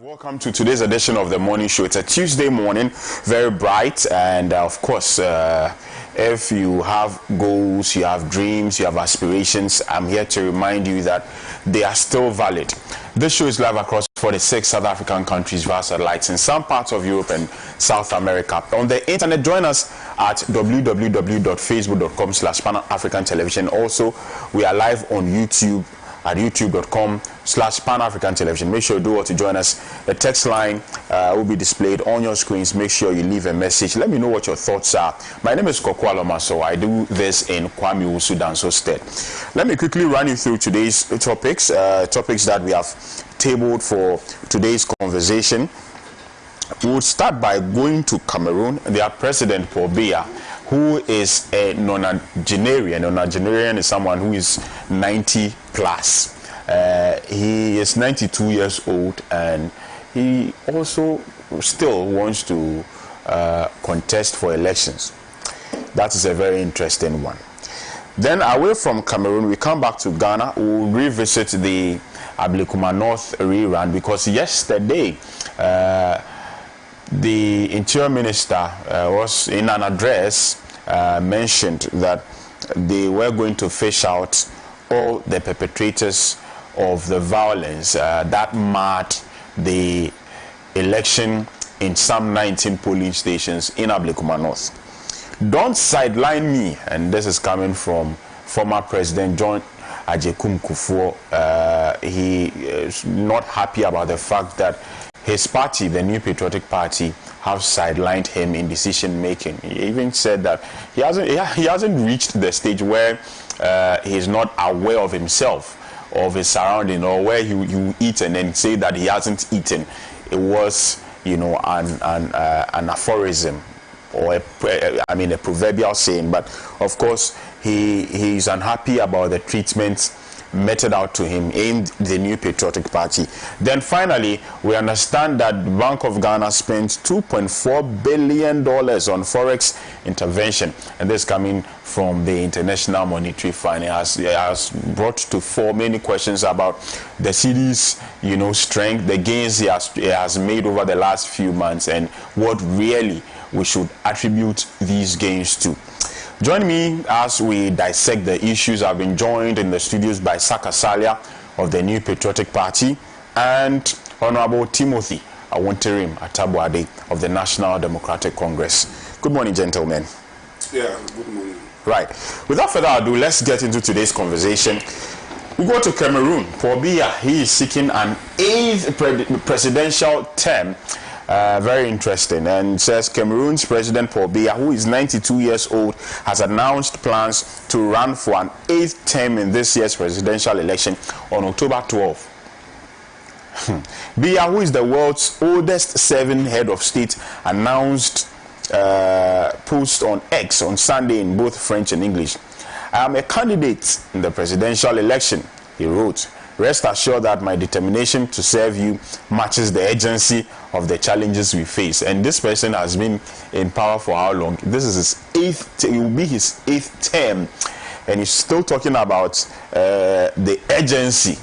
Welcome to today's edition of the morning show. It's a Tuesday morning, very bright, and of course, if you have goals, you have dreams, you have aspirations, I'm here to remind you that they are still valid. This show is live across 46 South African countries via satellites in some parts of Europe and South America. On the internet, join us at www.facebook.com/Pan-African Television. Also, we are live on YouTube at youtube.com/Pan-African Television. Make sure you do what to join us. The text line will be displayed on your screens. Make sure you leave a message. Let me know what your thoughts are. My name is Koku Alormasor. I do this in Kwame Sudanso stead. Let me quickly run you through today's topics, topics that we have tabled for today's conversation. We'll start by going to Cameroon. Their president, Biya, who is a nonenarian. A nonenarian is someone who is 90 plus. He is 92 years old, and he also still wants to contest for elections. That is a very interesting one. Then away from Cameroon, we come back to Ghana. We'll revisit the Ablekuma North rerun, because yesterday the Interior Minister was in an address mentioned that they were going to fish out all the perpetrators of the violence that marred the election in some 19 polling stations in Ablekuma North. Don't sideline me, and this is coming from former President John Kufuor. He is not happy about the fact that his party, the New Patriotic Party, have sidelined him in decision making. He even said that he hasn't reached the stage where he is not aware of himself, of his surrounding, or where you eat and then say that he hasn't eaten. It was, you know, an aphorism, or a proverbial saying. But of course, he's unhappy about the treatment meted out to him in the New Patriotic Party. Then finally, we understand that the Bank of Ghana spent $2.4 billion on forex intervention, and this coming from the International Monetary Fund. It has brought to fore many questions about the cedi's, you know, strength, the gains it has made over the last few months, and what really we should attribute these gains to. Join me as we dissect the issues. I've been joined in the studios by Saka Salia of the New Patriotic Party and Honorable Timothy Awonterim Atabuade of the National Democratic Congress. Good morning, gentlemen. Yeah, good morning. Right. Without further ado, let's get into today's conversation. We go to Cameroon. Biya, he is seeking an 8th presidential term. Very interesting, and says Cameroon's President Biya, who is 92 years old, has announced plans to run for an 8th term in this year's presidential election on October 12. Biya, who is the world's oldest serving head of state, announced post on X on Sunday in both French and English. I am a candidate in the presidential election, he wrote. Rest assured that my determination to serve you matches the urgency of the challenges we face. And this person has been in power for how long? This is his 8th, it will be his 8th term. And he's still talking about the urgency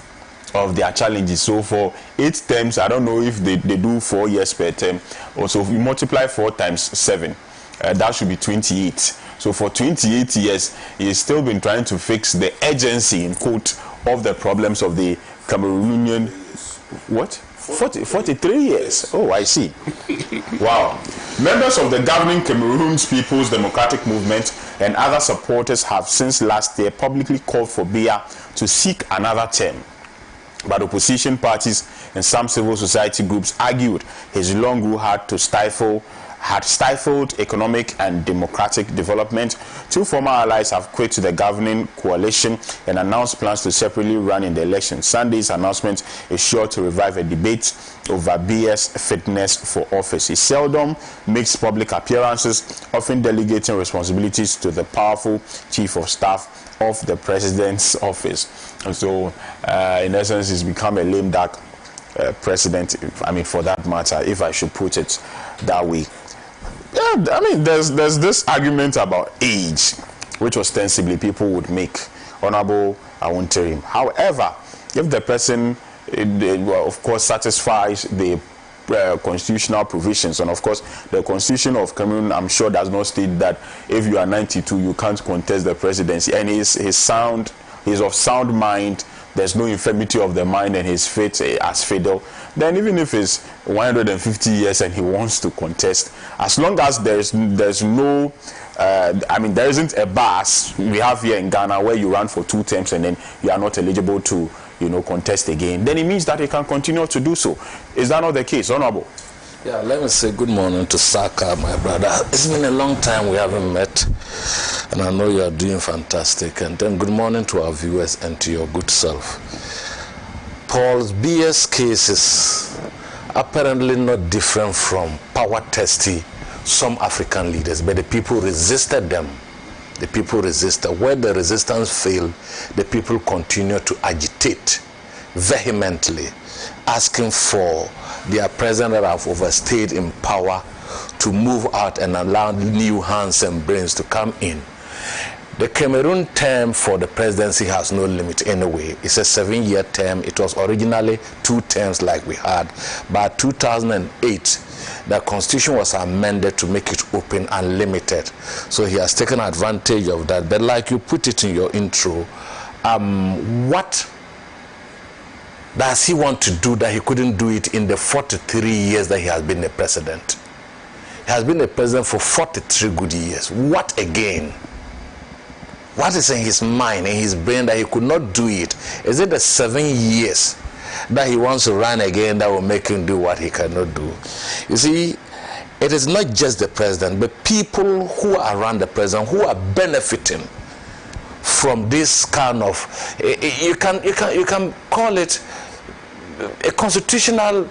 of their challenges. So for 8 terms, I don't know if they do 4 years per term. Also, if we multiply 4 times 7, that should be 28. So for 28 years, he's still been trying to fix the urgency, in quote, of the problems of the Cameroonian. What? 43 years. Oh, I see. Wow. Members of the governing Cameroon's People's Democratic Movement and other supporters have since last year publicly called for Biya to seek another term. But opposition parties and some civil society groups argued his long rule had stifled economic and democratic development. 2 former allies have quit the governing coalition and announced plans to separately run in the election. Sunday's announcement is sure to revive a debate over Biya's fitness for office. He seldom makes public appearances, often delegating responsibilities to the powerful chief of staff of the president's office. And so, in essence, he's become a lame duck president, I mean, for that matter, if I should put it that way. Yeah, I mean, there's this argument about age, which ostensibly people would make. Honorable Awonterim. However, if the person, of course, satisfies the constitutional provisions, and of course the Constitution of Cameroon, I'm sure, does not state that if you are 92 you can't contest the presidency, and he's of sound mind, there's no infirmity of the mind, and his faith as fiddle. Then even if it's 150 years and he wants to contest, as long as there's no there isn't a bus we have here in Ghana where you run for 2 terms and then you are not eligible to contest again, then it means that he can continue to do so. Is that not the case, Honorable? Yeah, let me say good morning to Saka, my brother. It's been a long time we haven't met, and I know you are doing fantastic. And then good morning to our viewers and to your good self. Paul's Biya's case is apparently not different from power-testy some African leaders, but the people resisted them. The people resisted. Where the resistance failed, the people continue to agitate vehemently, asking for their president that have overstayed in power to move out and allow new hands and brains to come in. The Cameroon term for the presidency has no limit anyway. It's a 7-year term. It was originally 2 terms like we had. By 2008, the constitution was amended to make it open and limited. So he has taken advantage of that. But like you put it in your intro, what does he want to do that he couldn't do it in the 43 years that he has been the president? He has been the president for 43 good years. What again? What is in his mind, in his brain, that he could not do it? Is it the 7 years that he wants to run again that will make him do what he cannot do? You see, it is not just the president, but people who are around the president who are benefiting from this kind of, you can call it a constitutional,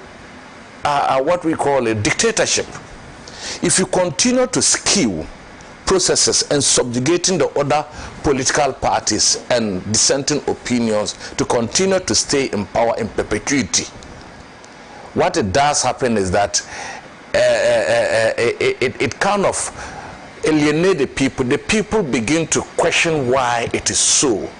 what we call a dictatorship. If you continue to skew processes and subjugating the other political parties and dissenting opinions to continue to stay in power in perpetuity, what it does happen is that it kind of alienate the people. The people begin to question why it is so.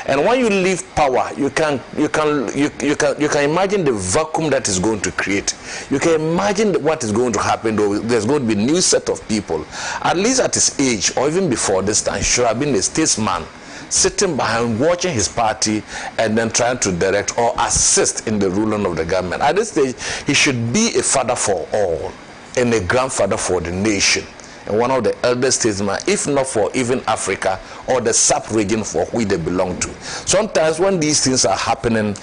And when you leave power, you can imagine the vacuum that is going to create. You can imagine what is going to happen. There's going to be a new set of people, at least at his age or even before this time, should have been a statesman sitting behind, watching his party and then trying to direct or assist in the ruling of the government. At this stage, he should be a father for all and a grandfather for the nation, and one of the eldest statesmen, if not for even Africa or the sub-region for which they belong to. Sometimes when these things are happening,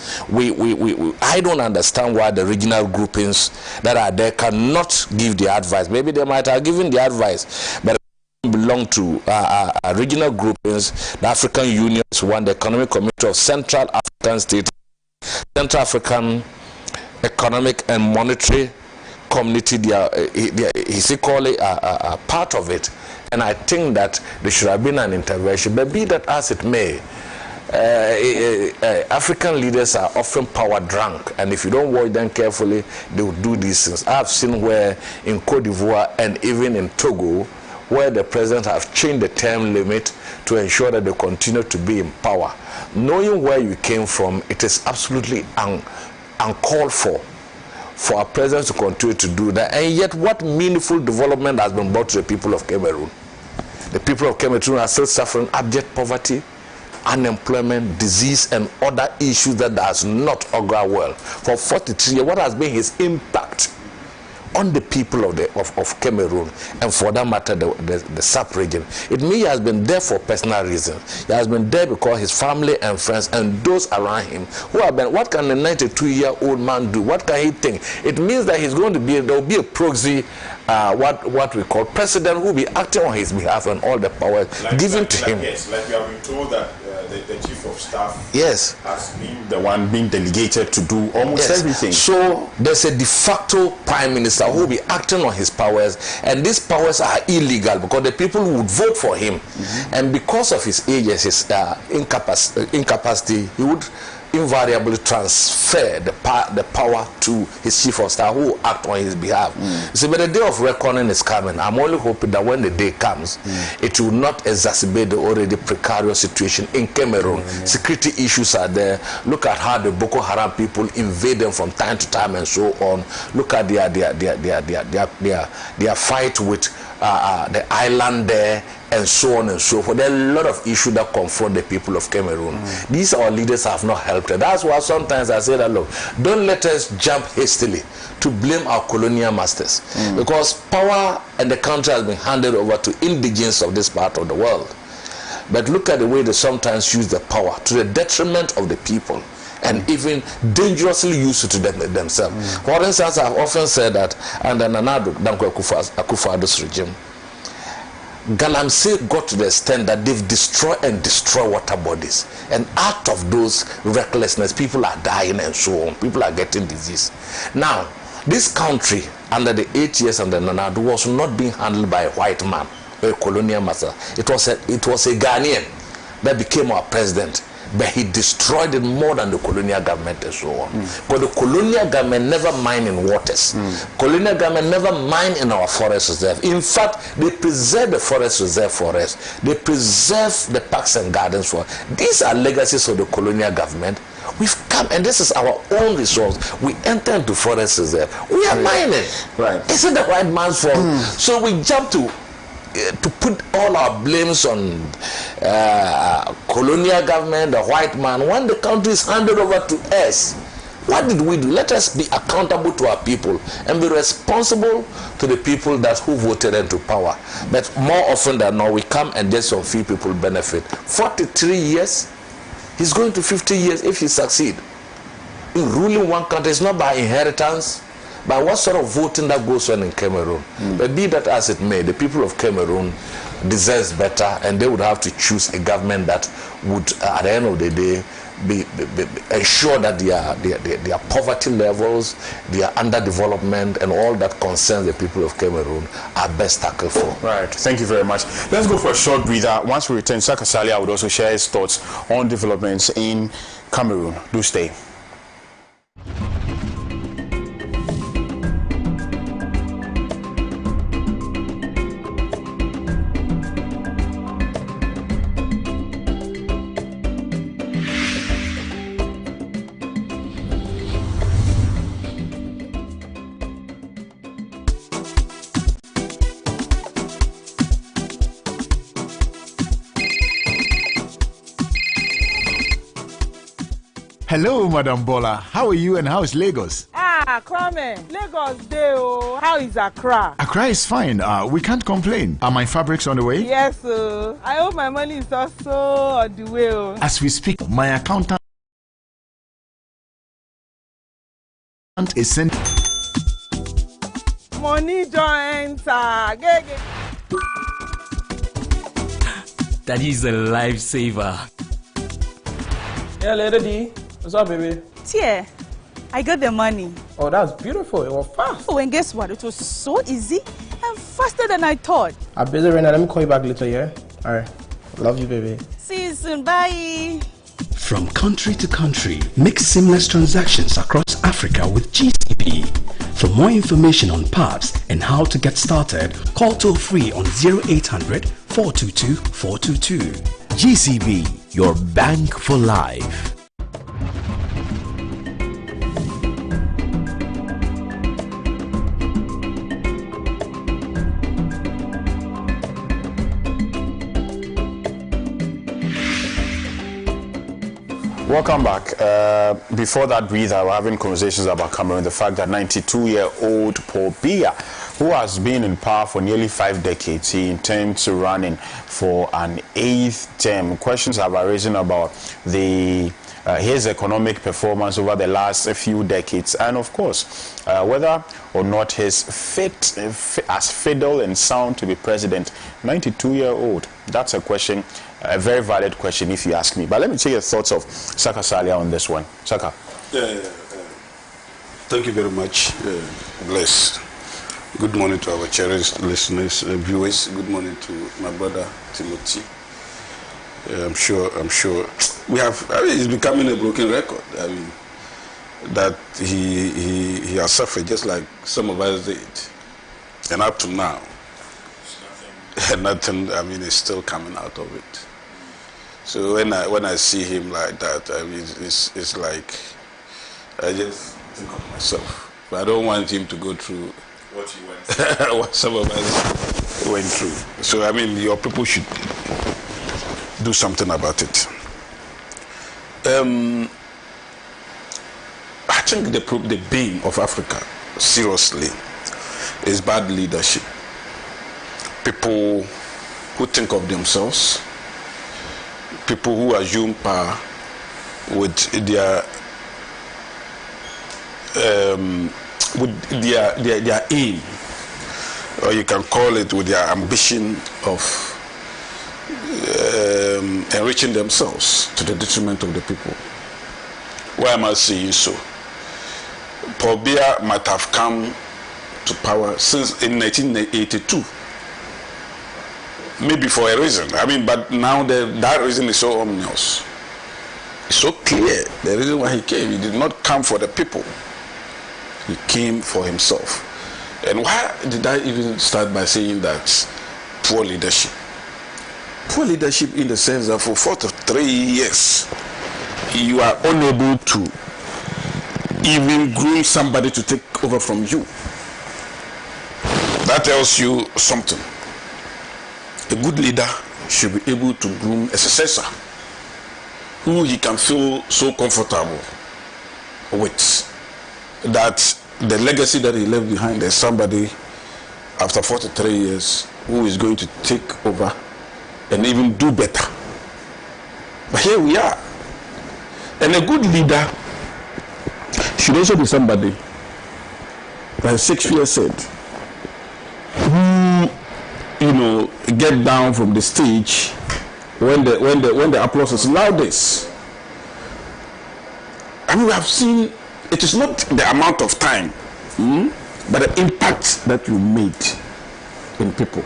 I don't understand why the regional groupings that are there cannot give the advice. Maybe they might have given the advice, but belong to regional groupings. The African Union is one, the Economic Committee of Central African States, Central African Economic and Monetary Community, he's equally a part of it, and I think that there should have been an intervention. But be that as it may, African leaders are often power drunk, and if you don't watch them carefully, they will do these things. I've seen where in Cote d'Ivoire and even in Togo, where the president have changed the term limit to ensure that they continue to be in power. Knowing where you came from, it is absolutely uncalled for a president to continue to do that. And yet, what meaningful development has been brought to the people of Cameroon? The people of Cameroon are still suffering abject poverty, unemployment, disease, and other issues that does not augur well. For 43 years, what has been his impact on the people of Cameroon, and for that matter, the sub-region? It means he has been there for personal reasons. He has been there because his family and friends and those around him who have been. What can a 92-year-old man do? What can he think? It means that he's going to be, there will be a proxy, what we call president, who will be acting on his behalf and all the powers given to him. Yes, like we have been told that the chief of staff, yes, has been the one being delegated to do almost everything. So there's a de facto prime minister who will be acting on his powers, and these powers are illegal because the people would vote for him, and because of his age and his incapacity, he would invariably transfer the power to his chief of staff who will act on his behalf. You see, but the day of reckoning is coming. I'm only hoping that when the day comes, it will not exacerbate the already precarious situation in Cameroon. Security issues are there. Look at how the Boko Haram people invade them from time to time and so on. Look at their fight with the island there and so on and so forth. There are a lot of issues that confront the people of Cameroon. These our leaders have not helped. That's why sometimes I say that, look, don't let us jump hastily to blame our colonial masters, because power and the country has been handed over to indigents of this part of the world. But look at the way they sometimes use the power to the detriment of the people, and even dangerously use it to themselves. For instance, I've often said that under Nana Kufuor's regime, Galamsey got to the extent that they've destroyed water bodies, and out of those recklessness, people are dying and so on. People are getting disease. Now, this country under the 8 years under Nana was not being handled by a white man, a colonial master. It was a Ghanaian that became our president. But he destroyed it more than the colonial government and so on. But the colonial government never mined in waters. Colonial government never mined in our forest reserve. In fact, they preserve the forest reserve for us. They preserve the parks and gardens for us. These are legacies of the colonial government. We've come, and this is our own resource. We enter into forest reserve. We are mining. Right. Isn't the white man's fault? So we jump to put all our blames on colonial government, the white man, when the country is handed over to us. What did we do? Let us be accountable to our people and be responsible to the people who voted into power. But more often than not, we come and just some few people benefit. 43 years, he's going to 50 years if he succeed. In ruling one country, it's not by inheritance, but what sort of voting that goes on in Cameroon. But be that as it may, the people of Cameroon deserves better, and they would have to choose a government that would, at the end of the day, ensure that their poverty levels, their underdevelopment, and all that concerns the people of Cameroon are best tackled for. Right. Thank you very much. Let's go for a short breather. Once we return, Saka Salia would also share his thoughts on developments in Cameroon. Do stay. Hello, Madam Bola. How are you and how is Lagos? Kwame, Lagos day. How is Accra? Accra is fine. We can't complain. Are my fabrics on the way? Yes, I hope my money is also on the way. As we speak, my accountant is sent. Money joints. That is a lifesaver. Yeah, Lady D. What's up, baby? Tia, I got the money. Oh, that's beautiful. It was fast. Oh, and guess what? It was so easy and faster than I thought. I'm busy right now. Let me call you back later, yeah? All right. Love you, baby. See you soon. Bye. From country to country, make seamless transactions across Africa with GCB. For more information on PABs and how to get started, call toll free on 0800 422 422. GCB, your bank for life. Welcome back. Before that breather, we're having conversations about Cameroon, the fact that 92-year-old Paul Biya, who has been in power for nearly 5 decades, he intends to run in for an 8th term. Questions have arisen about his economic performance over the last few decades, and of course, whether or not he's fit as fiddle and sound to be president. 92-year-old. That's a question. A very valid question if you ask me. But let me take your thoughts of Saka Salia on this one. Saka. Thank you very much. Bless. Good morning to our cherished listeners, viewers. Good morning to my brother Timothy. I'm sure it's becoming a broken record. I mean, that he has suffered just like some of us did. And up to now, nothing, I mean, is still coming out of it. So when I see him like that, I mean, it's like, I just think of myself. But I don't want him to go through what he went through. What some of us went through. So, I mean, your people should do something about it. I think the bane of Africa, seriously, is bad leadership. People who think of themselves, people who assume power with their aim, or you can call it with their ambition of enriching themselves to the detriment of the people. Why am I saying so? Paul Biya might have come to power since in 1982. Maybe for a reason. I mean, but now that reason is so ominous. It's so clear. The reason why he came, he did not come for the people. He came for himself. And why did I even start by saying that? Poor leadership. Poor leadership in the sense that for 43 years, you are unable to even groom somebody to take over from you. That tells you something. A good leader should be able to groom a successor who he can feel so comfortable with, that the legacy that he left behind is somebody after 43 years who is going to take over and even do better. But here we are. And a good leader should also be somebody, like Shakespeare said, who, you know, get down from the stage when the applause is loudest. I mean, we have seen, it is not the amount of time, but the impact that you made in people.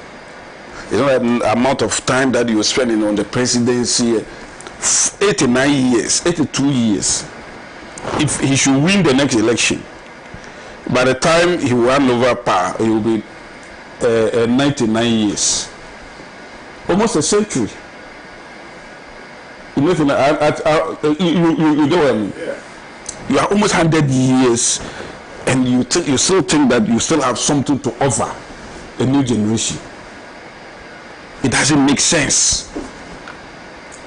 You know, the amount of time that you were spending on the presidency, 89 years, 82 years. If he should win the next election, by the time he run over power, he will be 99 years. Almost a century. You know, you know what I mean? Yeah. You are almost 100 years, and you still think that you still have something to offer a new generation. It doesn't make sense.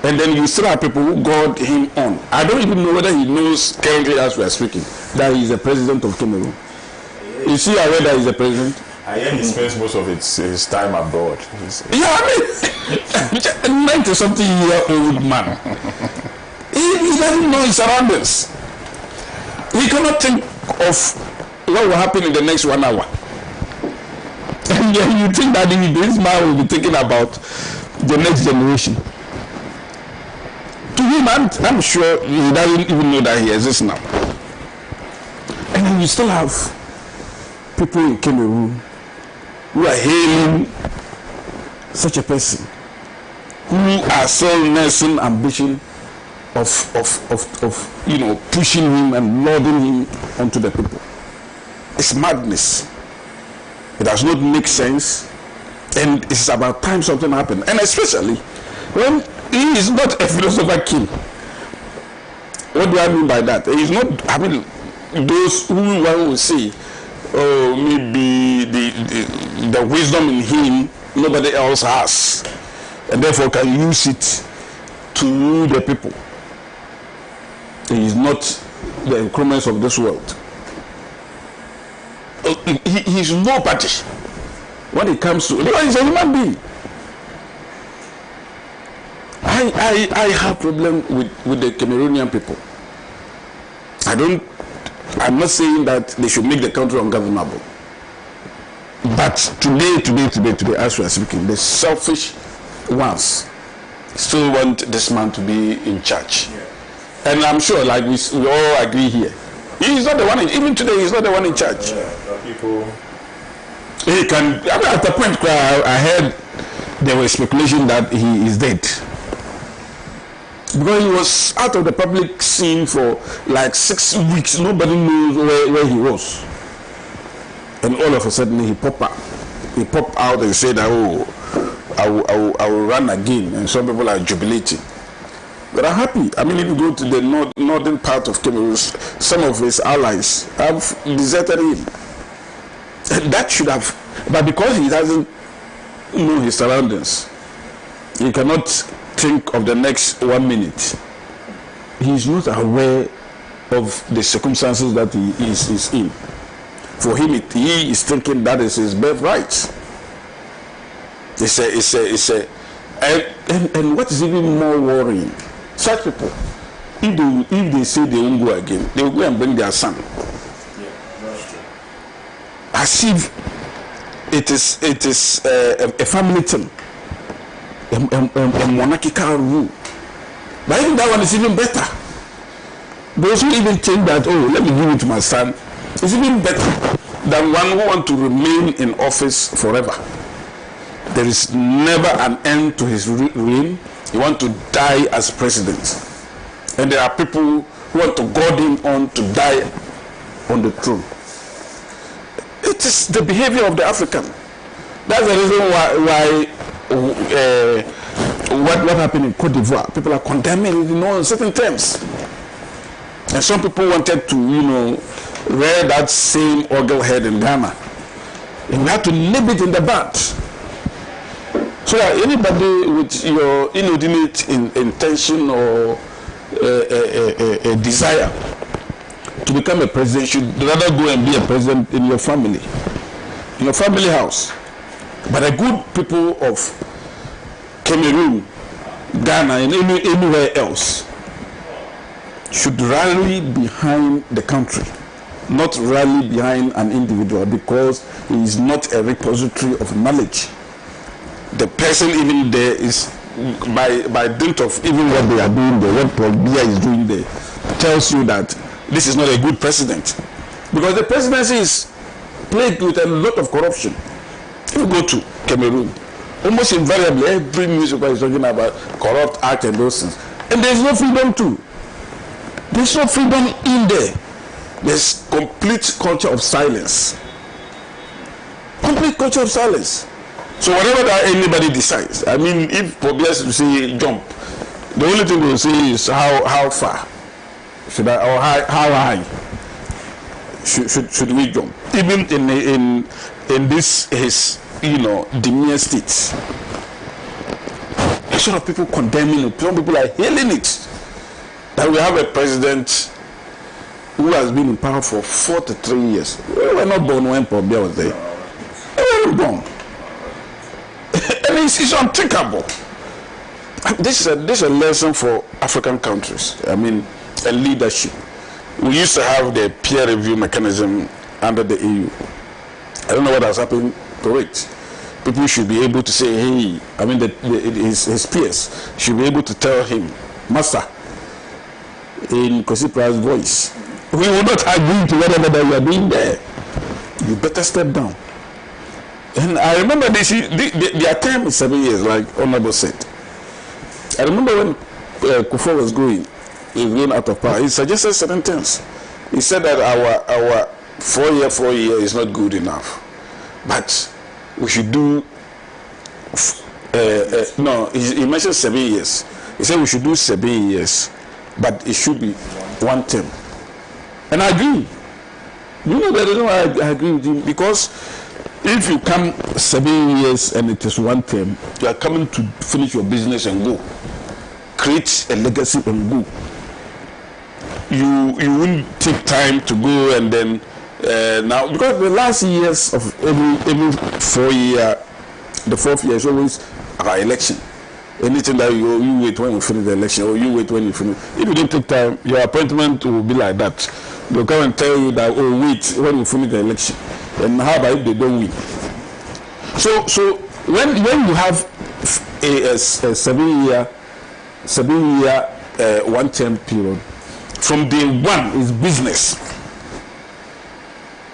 And then you still have people who got him on. I don't even know whether he knows currently, as we are speaking, that he is the president of Cameroon. Is he aware that he is the president? I hear he spends most of his time abroad. Yeah, I mean, 90-something-year-old man. He doesn't know his surroundings. He cannot think of what will happen in the next 1 hour. And then you think that this man will be thinking about the next generation. To him, I'm sure he doesn't even know that he exists now. And then you still have people in Cameroon who are hailing such a person, who are still nursing ambition of you know, pushing him and lauding him onto the people. It's madness. It does not make sense, and it's about time something happened. And especially when he is not a philosopher king. What do I mean by that? He's not, I mean, those who one will say, oh, maybe the wisdom in him nobody else has, and therefore can use it to rule the people. He is not the increments of this world. He is nobody when it comes to, because he's a human being. I have problem with the Cameroonian people. I'm not saying that they should make the country ungovernable. But today, as we are speaking, the selfish ones still want this man to be in charge. Yeah. And I'm sure, like we all agree here, he is not the one, even today, he's not the one in charge. Yeah, people. He can, I mean, at the point where I heard there was speculation that he is dead. Because he was out of the public scene for like 6 weeks. Nobody knows where he was. And all of a sudden he popped out. He popped out and said, oh, I will run again. And some people are jubilating. But I'm happy. I mean, if you go to the northern part of Cameroon, some of his allies have deserted him. And that should have, but because he doesn't know his surroundings, he cannot think of the next 1 minute. He is not aware of the circumstances that he is in. For him, he is thinking that is his birthright. And what is even more worrying, such people, if they say they won't go again, they will go and bring their son. As if it is a family thing, a monarchical rule. But even that one is even better. Those who even think that, oh, let me give it to my son, is even better than one who wants to remain in office forever. There is never an end to his reign. He wants to die as president. And there are people who want to goad him on to die on the throne. It is the behavior of the African. That's the reason why what happened in Cote d'Ivoire, people are condemning it in certain terms. And some people wanted to, rear that same ogle head in Ghana. And we had to nip it in the bud. So that anybody with your inordinate intention or a desire to become a president should rather go and be a president in your family house. But the good people of Cameroon, Ghana, and anywhere else should rally behind the country, not rally behind an individual, because he is not a repository of knowledge. The person even there is, by dint of even what they are doing there, what Biya is doing there, tells you that this is not a good president. Because the presidency is plagued with a lot of corruption. If you go to Cameroon, almost invariably every newspaper is talking about corrupt act and those things. And there's no freedom too. There's no freedom in there. There's complete culture of silence. Complete culture of silence. So whatever that anybody decides, I mean, if Biya to say jump, the only thing they will say is how far should I, or how high should we jump? Even in this his demure state, a lot of people condemning it. Some people are hailing it. That we have a president who has been in power for 43 years. We were not born when Biya was there. We weren't born. And it's unthinkable. This is a lesson for African countries. I mean, a leadership. We used to have the peer review mechanism under the EU. I don't know what has happened to it. People should be able to say, hey, I mean, his peers should be able to tell him, Master, in Kosipra's voice, we will not agree to whatever that you are doing there. You better step down. And I remember their term is 7 years, like Honorable said. I remember when Kufuor was going out of power, he suggested certain things. He said that our 4 year is not good enough, but we should do. No, he mentioned 7 years. He said we should do 7 years, but it should be one term. And I agree. You know the reason why I agree with him, because if you come 7 years and it is one term, you are coming to finish your business and go. Create a legacy and go. You won't take time to go and then now, because the last years of every 4 year, the 4th year is always our election. Anything that you wait when you finish the election, or you wait when you finish. If you don't take time, your appointment will be like that. They'll come and tell you that, oh, wait when you finish the election. And how about if they don't win? So when you have a 7 year one term period, from day one is business.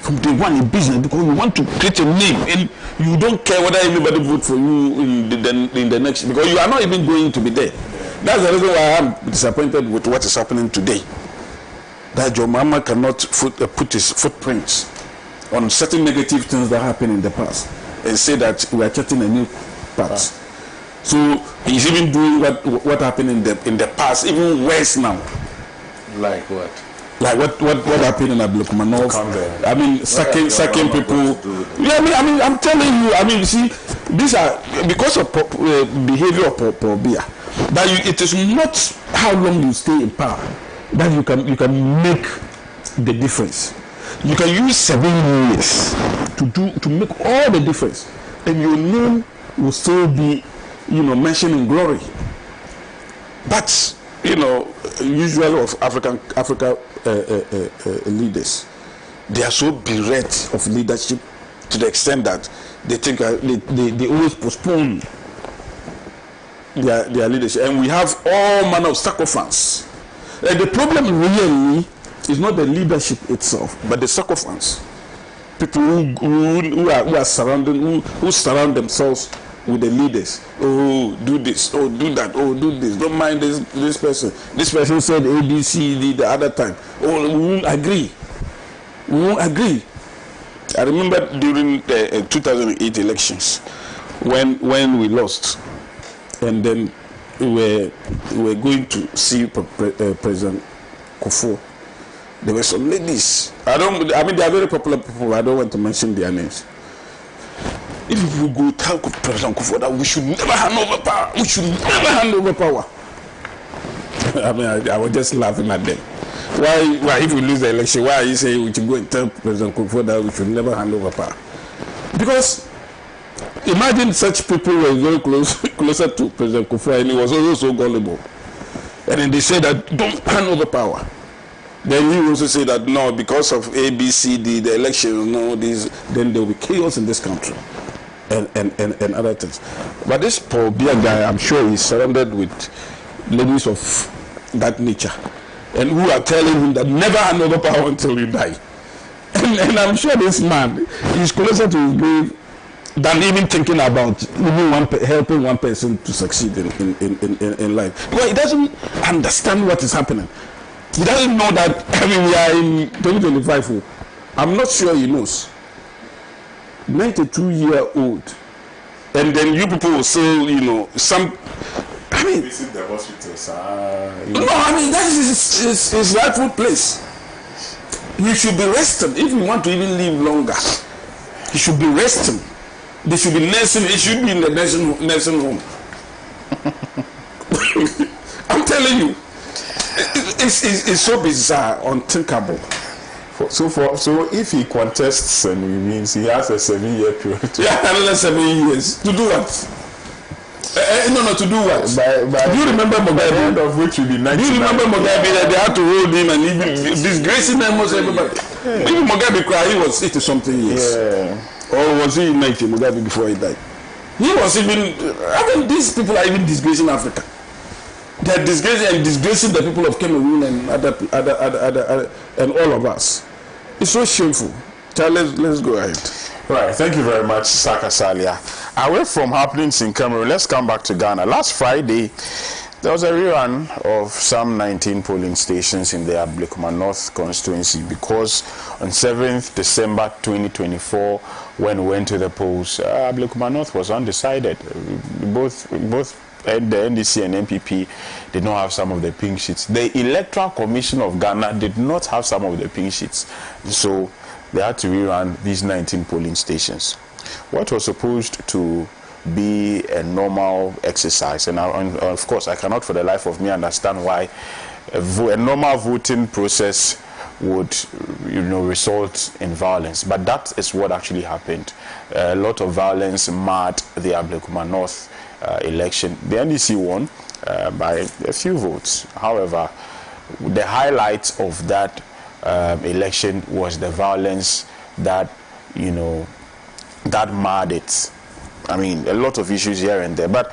From day one is business, because you want to create a name, and you don't care whether anybody vote for you in the next, because you are not even going to be there. That's the reason why I'm disappointed with what is happening today. That John Mahama cannot put his footprints on certain negative things that happened in the past and say that we are getting a new path. So he's even doing what happened in the past, even worse now. Like what? Like what happened in Ablekuma North? I mean, sacking people. Yeah, I mean, I'm telling you. I mean, you see, these are because of behavior of Biya. That it is not how long you stay in power that you can make the difference. You can use 7 years to make all the difference, and your name will still be, mentioned in glory. But usually of Africa leaders, they are so bereft of leadership to the extent that they think they always postpone their leadership, and we have all manner of sacrifice. The problem really is not the leadership itself, but the sacrifice. People who are surrounding, who surround themselves with the leaders. Oh, do this. Oh, do that. Oh, do this. Don't mind this person. This person said A, B, C, D the other time. Oh, we won't agree. We won't agree. I remember during the 2008 elections when we lost, and then we were going to see President Kufuor. There were some ladies. I mean, they are very popular people. I don't want to mention their names. If we go tell President Kufuor that we should never hand over power, we should never hand over power. I mean, I was just laughing at them. Why, if we lose the election, why are you saying we should go and tell President Kufuor that we should never hand over power? Because imagine such people were very closer to President Kufuor, and he was also so gullible. And then they say that don't hand over power. Then you also say that no, because of A, B, C, D, the election, then there will be chaos in this country, and other things. But this Paul Biya guy, I'm sure he's surrounded with ladies of that nature, and who are telling him that never hand over power until you die. And I'm sure this man is closer to his grave than even thinking about even helping one person to succeed in life. Because he doesn't understand what is happening. He doesn't know that, we are in 2025. I'm not sure he knows. 92-year-old. And then you people will say, some... I mean... Visit the hospitals. No, I mean, that is his rightful place. He should be resting. If you want to even live longer, he should be resting. They should be nursing. He should be in the nursing home. I'm telling you. It's so bizarre, unthinkable. So if he contests and he wins, he has a 7-year period. Yeah, another 7 years. To do what? No, to do what? Do you remember Mugabe? Of which will be 99. Do you remember Mugabe that they had to hold him and even disgracing almost everybody? Yeah. Even Mugabe cried, he was 80-something years. Yeah. Or was he 90, Mugabe, before he died? He was even... I mean, these people are even disgracing Africa. They are disgracing the people of Cameroon and other and all of us. It's so shameful. Let's go ahead. Right, thank you very much, Saka Salia. Away from happenings in Cameroon, let's come back to Ghana. Last Friday, there was a rerun of some 19 polling stations in the Ablekuma North constituency because on 7th December 2024, when we went to the polls, Ablekuma North was undecided. Both the NDC and NPP did not have some of the pink sheets. The Electoral Commission of Ghana did not have some of the pink sheets. So they had to rerun these 19 polling stations. What was supposed to be a normal exercise, and of course I cannot for the life of me understand why a normal voting process would result in violence, but that is what actually happened. A lot of violence marred the Ablekuma North election. The NDC won by a few votes. However, the highlight of that election was the violence that that marred it. I mean, a lot of issues here and there. But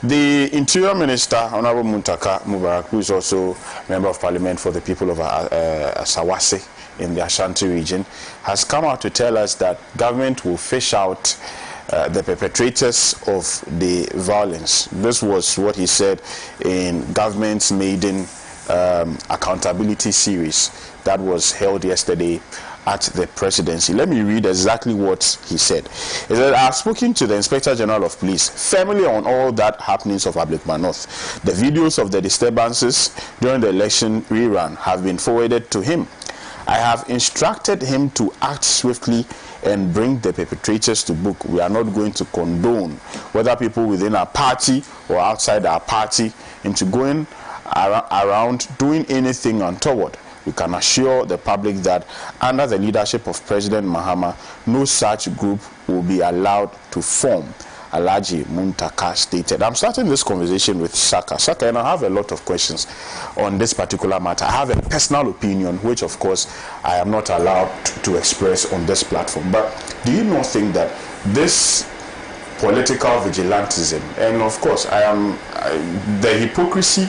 the Interior Minister, Honorable Muntaka Mubarak, who is also Member of Parliament for the people of Asawase in the Ashanti region, has come out to tell us that government will fish out the perpetrators of the violence. This was what he said in government's maiden accountability series that was held yesterday at the presidency. Let me read exactly what he said. He said, I have spoken to the Inspector General of Police firmly on all that happenings of Ablekuma North. The videos of the disturbances during the election rerun have been forwarded to him. I have instructed him to act swiftly and bring the perpetrators to book. We are not going to condone whether people within our party or outside our party into going around doing anything untoward. We can assure the public that under the leadership of President Mahama, no such group will be allowed to form, Alhaji Muntaka stated. I'm starting this conversation with Saka. Saka, and I have a lot of questions on this particular matter. I have a personal opinion, which of course I am not allowed to express on this platform. But do you not think that this political vigilantism, and of course the hypocrisy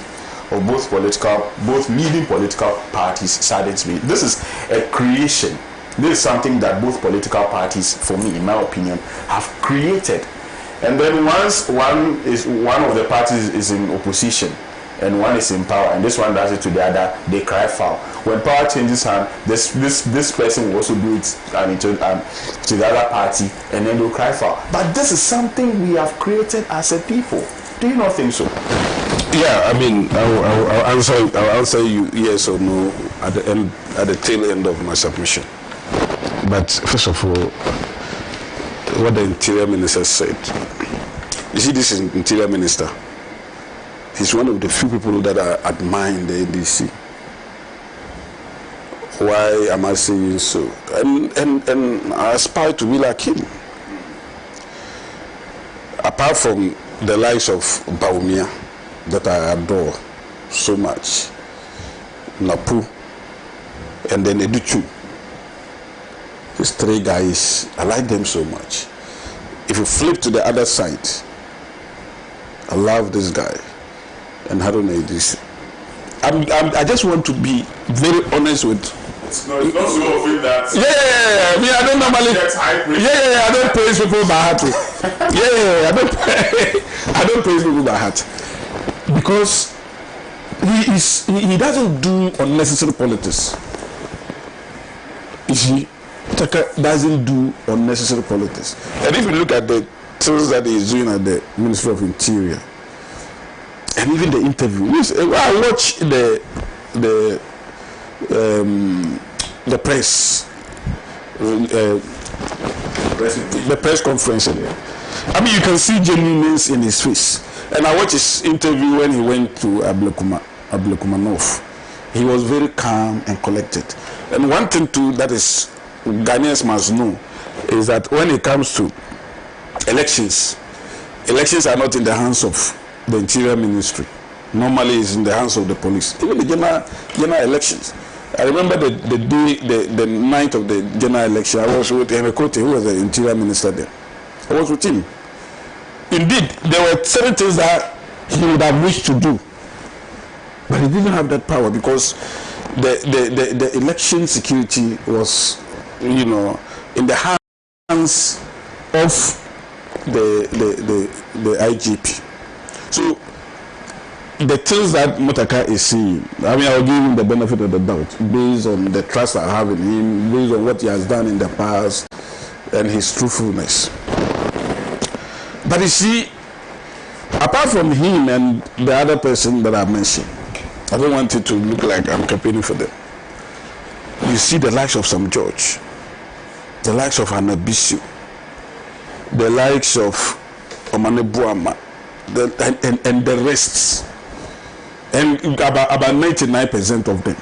of both leading political parties saddens me. This is a creation. This is something that both political parties, for me, in my opinion, have created. And then once one of the parties is in opposition and one is in power, and this one does it to the other, they cry foul. When power changes hand, this person will also do it to the other party, and then they'll cry foul. But this is something we have created as a people. Do you not think so? Yeah, I mean, I'll answer you yes or no at the tail end of my submission. But first of all, what the Interior Minister said. You see, this is Interior Minister. He's one of the few people that I admire in the NDC. Why am I saying so? And I aspire to be like him. Apart from the likes of Baumia, that I adore so much, Napu, and then Educhu. These three guys, I like them so much. If you flip to the other side, I love this guy and Haruna Idris. I just want to be very honest with. It's not so often that. Yeah. I mean, I don't normally. I don't praise people by heart. I don't praise people by heart. Because he doesn't do unnecessary politics. You see, Taka doesn't do unnecessary politics. And if you look at the things that he's doing at the Ministry of Interior, and even the interview, I watch the press conference. I mean, you can see genuineness in his face. And I watched his interview when he went to Ablekuma North. He was very calm and collected. And one thing too that is Ghanaians must know is that when it comes to elections are not in the hands of the Interior Ministry. Normally it's in the hands of the police. Even the general elections. I remember the night of the general election, I was with Henry, who was the Interior Minister there. I was with him. Indeed, there were certain things that he would have wished to do, but he didn't have that power because the election security was, in the hands of the IGP. So the things that Muntaka is seeing, I mean, I'll give him the benefit of the doubt based on the trust I have in him, based on what he has done in the past and his truthfulness. But you see, apart from him and the other person that I mentioned, I don't want it to look like I'm campaigning for them. You see the likes of Sam George, the likes of Anabisu, the likes of Omane Buama, and the rest. And about 99% of them,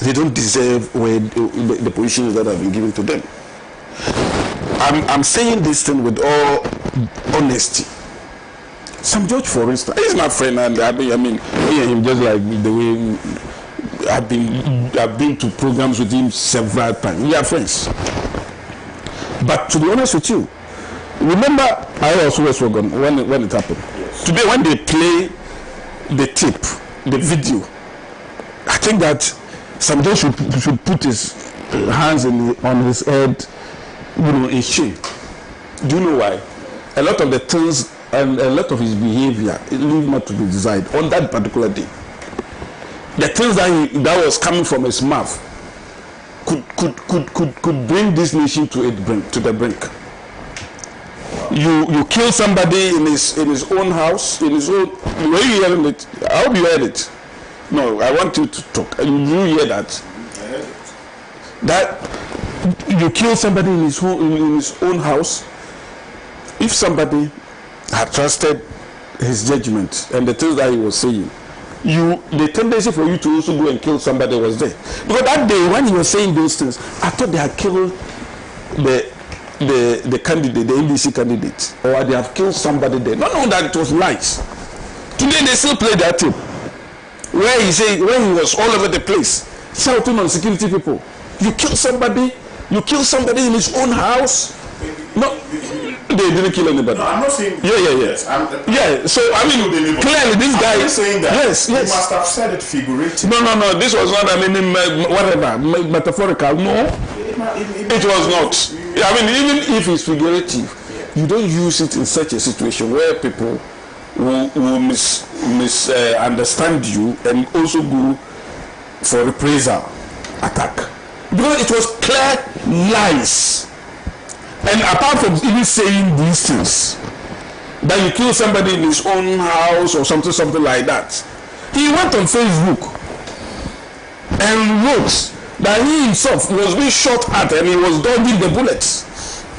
they don't deserve the positions that have been given to them. I'm saying this thing with all honesty. Sam George, for instance, he's my friend, and I mean, him just like the way I've been to programs with him several times. We are friends. But to be honest with you, remember I also was when it happened. Yes. Today, when they play the tape, the video, I think that Sam George should put his hands on his head, in shame. Do you know why? A lot of the things and a lot of his behavior leave much to be desired on that particular day. The things that was coming from his mouth could bring this nation to the brink. You kill somebody in his own house, in his own. Were you hearing it? I hope you heard it. No, I want you to talk. You hear that? I heard it. That you kill somebody in his own house. If somebody had trusted his judgment and the things that he was saying, the tendency for you to also go and kill somebody was there. Because that day when he was saying those things, I thought they had killed the candidate, the NDC candidate, or they have killed somebody there. No, that it was lies. Today they still play that tape where he was all over the place shouting on security people. You kill somebody in his own house. No, they didn't kill anybody. No, I'm not saying. Yes. So I mean, clearly this guy. I'm saying that. Yes. You must have said it figuratively. No. This was not. I mean, whatever, metaphorical. No, it was not. I mean, even if it's figurative, you don't use it in such a situation where people will misunderstand you and also go for reprisal attack, because it was clear lies. And apart from even saying these things, that you kill somebody in his own house or something like that, he went on Facebook and wrote that he himself was being shot at and he was dodging the bullets.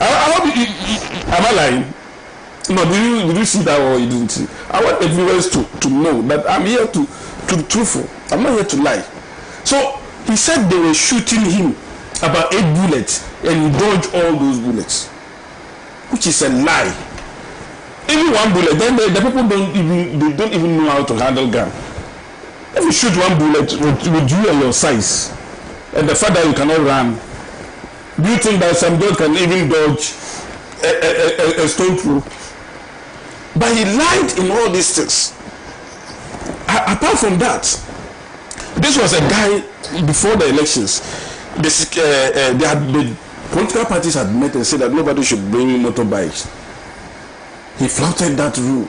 Am I lying? No, did you see that or you didn't see? I want everyone to know that I'm here to be truthful. I'm not here to lie. So he said they were shooting him about 8 bullets and he dodged all those bullets, which is a lie. Even one bullet, then the people don't even know how to handle gun. If you shoot one bullet with you and your size and the fact that you cannot run, do you think that some dog can even dodge a stone throw? But he lied in all these things. Apart from that, this was a guy before the elections. The political parties had met and said that nobody should bring motorbikes. He flouted that rule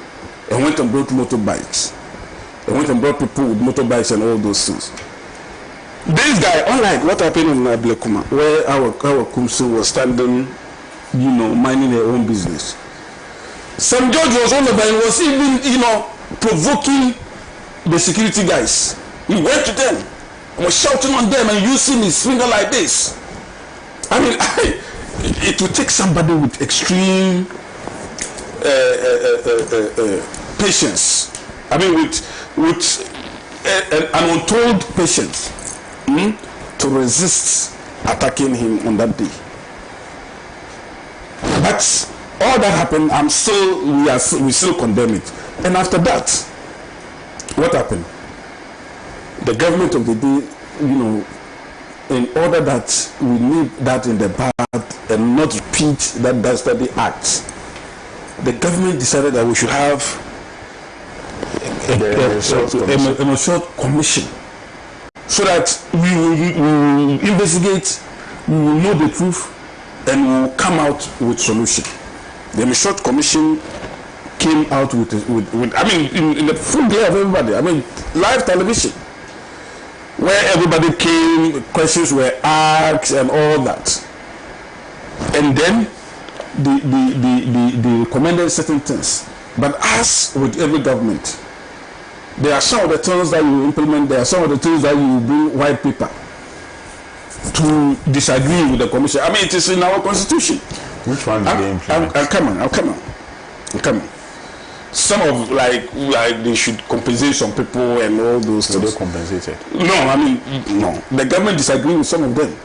and went and brought motorbikes. And went and brought people with motorbikes and all those things. This guy, unlike what happened in Ablekuma, where our Kumsu was standing, minding their own business. Some judge was all over and was even, provoking the security guys. He went to them and was shouting on them and using his finger like this. I mean, it would take somebody with extreme patience. I mean, with an untold patience to resist attacking him on that day. But all that happened, we still condemn it. And after that, what happened? The government of the day, in order that we need that in the bad and not repeat that dastardly act, the government decided that we should have a short commission, so that we will investigate, we will know the truth, and we will come out with solution. The short commission came out with I mean, in the full day of everybody. I mean, live television, where everybody came, questions were asked and all that. And then they recommended certain things. But as with every government, there are some of the things that you implement, there are some of the things that you bring white paper to disagree with the commission. I mean, it is in our constitution. Which one did they implement? I'll come on. Some of like they should compensate some people and all those things. They compensated? No, I mean, no. The government disagreed with some of them.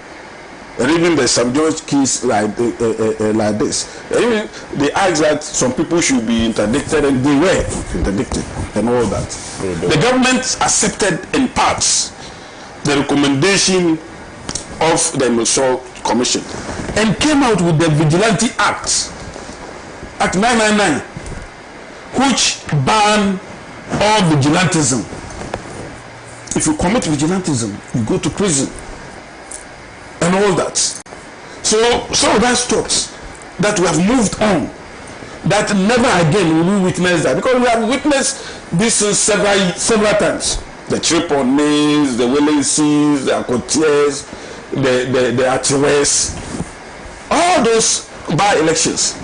And even there's some George case like this. And even they asked that some people should be interdicted, and they were interdicted and all that. The government accepted in parts the recommendation of the Alormasor Commission and came out with the Vigilante Act, Act 999, which banned all vigilantism. If you commit vigilantism, you go to prison and all that. So some of that stopped. that we have moved on, that never again will we witness that, because we have witnessed this several times. The Tripolis, the Willenses, the Akotiers, the Achiwes, all those by-elections.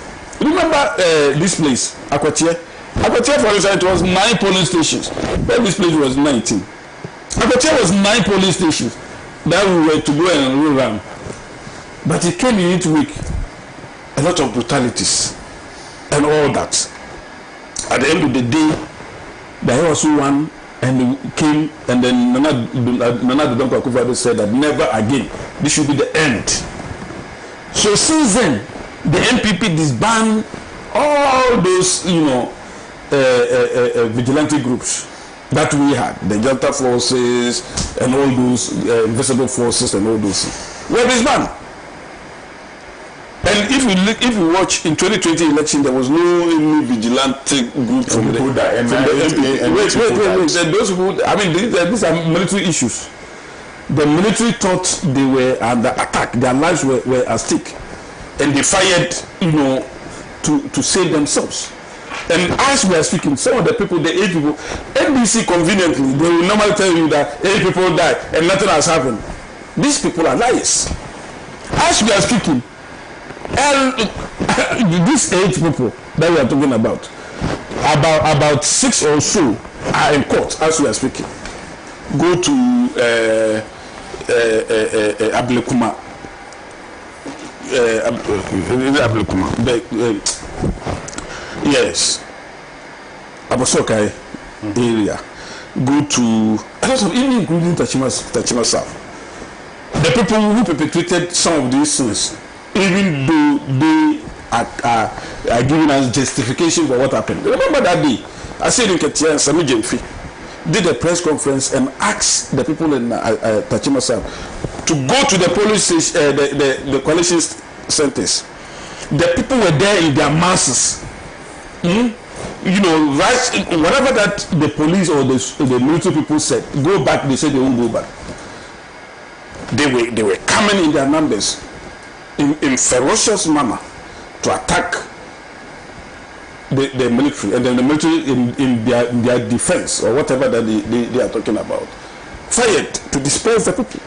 Remember this place, Akotier? Akotier, for instance, it was 9 polling stations. But this place was 19. Akotier was 9 polling stations that we were to go and run. But it came in each week, a lot of brutalities and all that. At the end of the day, the also won and came, and then Nana Kufuor said that never again. This should be the end. So since then, the MPP disbanded all those, vigilante groups that we had, the Delta forces and all those invisible forces and all those. Were disbanded. And if you watch in 2020 election, there was no any vigilante group from the MPP. Wait. Those who, these are military issues. The military thought they were under attack. Their lives were at stake, and they fired, to save themselves. And as we are speaking, some of the people, the 8 people, NBC conveniently, they will normally tell you that 8 people died and nothing has happened. These people are liars. As we are speaking, and these 8 people that we are talking about 6 or so are in court as we are speaking. Go to Ablekuma. Ablekuma. Yes. Abosokai area. Go to a lot of, even including Tachima South. The people who perpetrated some of these things, even though they are giving us justification for what happened. Remember that day, I said in Ketia and Sami Jemfi did a press conference and asked the people in Tachima South to go to the police station, the coalition centers. The people were there in their masses. Whatever that the police or the military people said, go back, they said they won't go back. They were coming in their numbers in ferocious manner to attack the military, and then the military in their defense or whatever that they are talking about fired to disperse the people.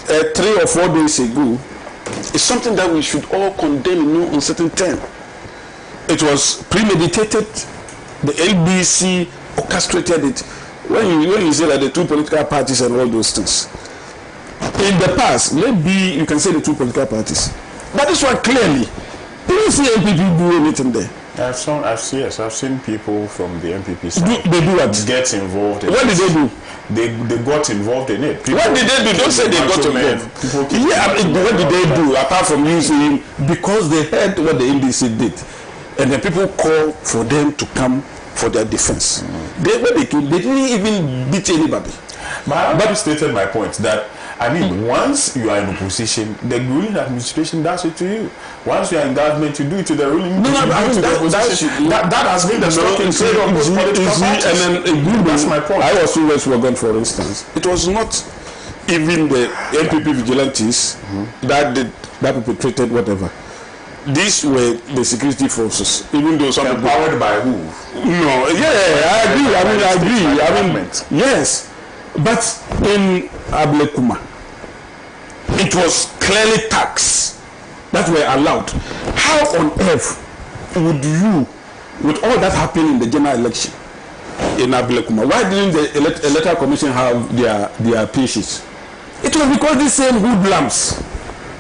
3 or 4 days ago, it's something that we should all condemn in no certain term. It was premeditated. The LBC orchestrated it. When you say that the 2 political parties and all those things, in the past, maybe you can say the 2 political parties, but this one clearly, you don't see MPP do anything there. I've seen people from the MPP side. They do what? Get involved. What did they do? They got involved in it. What did they do? Don't say they got involved. What did they do apart from using? Because they heard what the NDC did, and the people called for them to come for their defense. They didn't even beat anybody. But I stated my point that once you are in opposition, the ruling administration does it to you. Once you are in government, you do it to the ruling. That has been the stock in trade of both political parties. And that's my point. I was always working, for instance. It was not even the MPP vigilantes that perpetrated whatever. These were the security forces, even though some empowered by who? No, I agree. Yes, but in Ablekuma, it was clearly tax that were allowed. How on earth would you, with all that happening in the general election in Ablekuma, why didn't the electoral commission have their patience? It was because these same hoodlums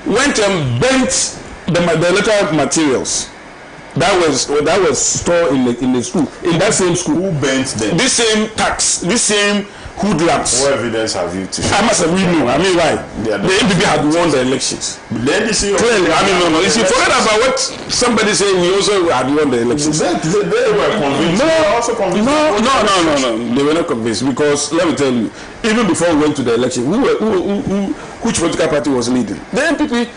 went and bent the electoral materials that was stored in the school, in that same school. Who bent them? This same tax, this same hoodlums. What evidence have you to show? I must have we know. Why? The NPP had won the elections. Clearly, no. You see, forget about what somebody said. We also had won the elections. They were convinced. No. They were not convinced, because let me tell you, even before we went to the election, which political party was leading? The NPP.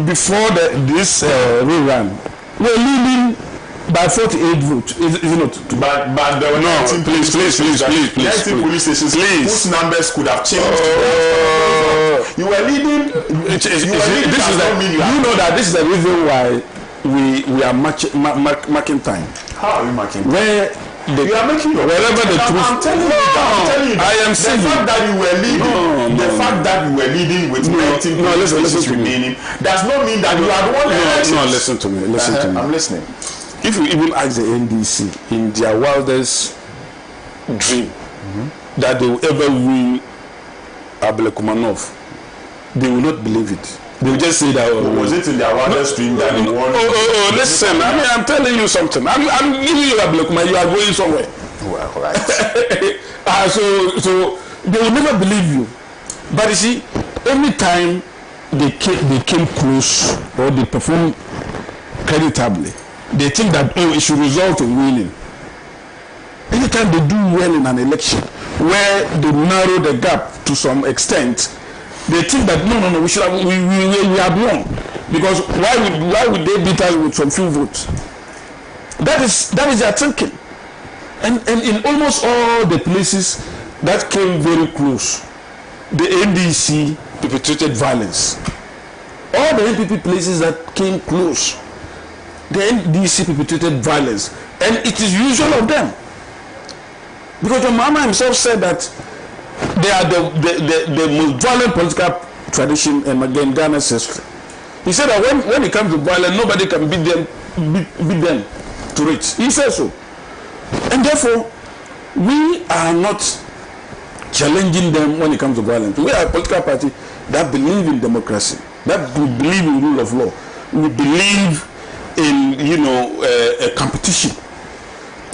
Before this rerun, we're leading by 48 votes. Is it not? But there were please. 19 police stations whose numbers could have changed. you were leading. This is the reason why we are marking time. How are we marking time? Where you are making wherever the truth. I'm telling you. I am saying the fact that you were leading. The fact that you were leading with 19 places remaining does not mean that you are the one. No, listen to me. Listen to me. I'm listening. If you even ask the NDC in their wildest dream that they will ever win Ablekuma North, they will not believe it. They will just say that. Was it in their wildest dream that they won? Listen. I mean, I'm telling you something. I'm giving you Ablekuma. You are going somewhere. Well, right. So they will never believe you. But you see, every time they came close or they perform creditably, they think that it should result in winning. Anytime they do well in an election where they narrow the gap to some extent, they think that no, we have won, because why would they beat us with some few votes? That is their thinking, and in almost all the places that came very close, the NDC perpetrated violence. All the NPP places that came close, the NDC perpetrated violence, and it is usual of them, because your mama himself said that they are the most violent political tradition in Ghana's history. He said that when it comes to violence, nobody can beat them to it. He said so. And therefore, we are not challenging them when it comes to violence. We are a political party that believe in democracy, that we believe in rule of law. We believe in, a competition.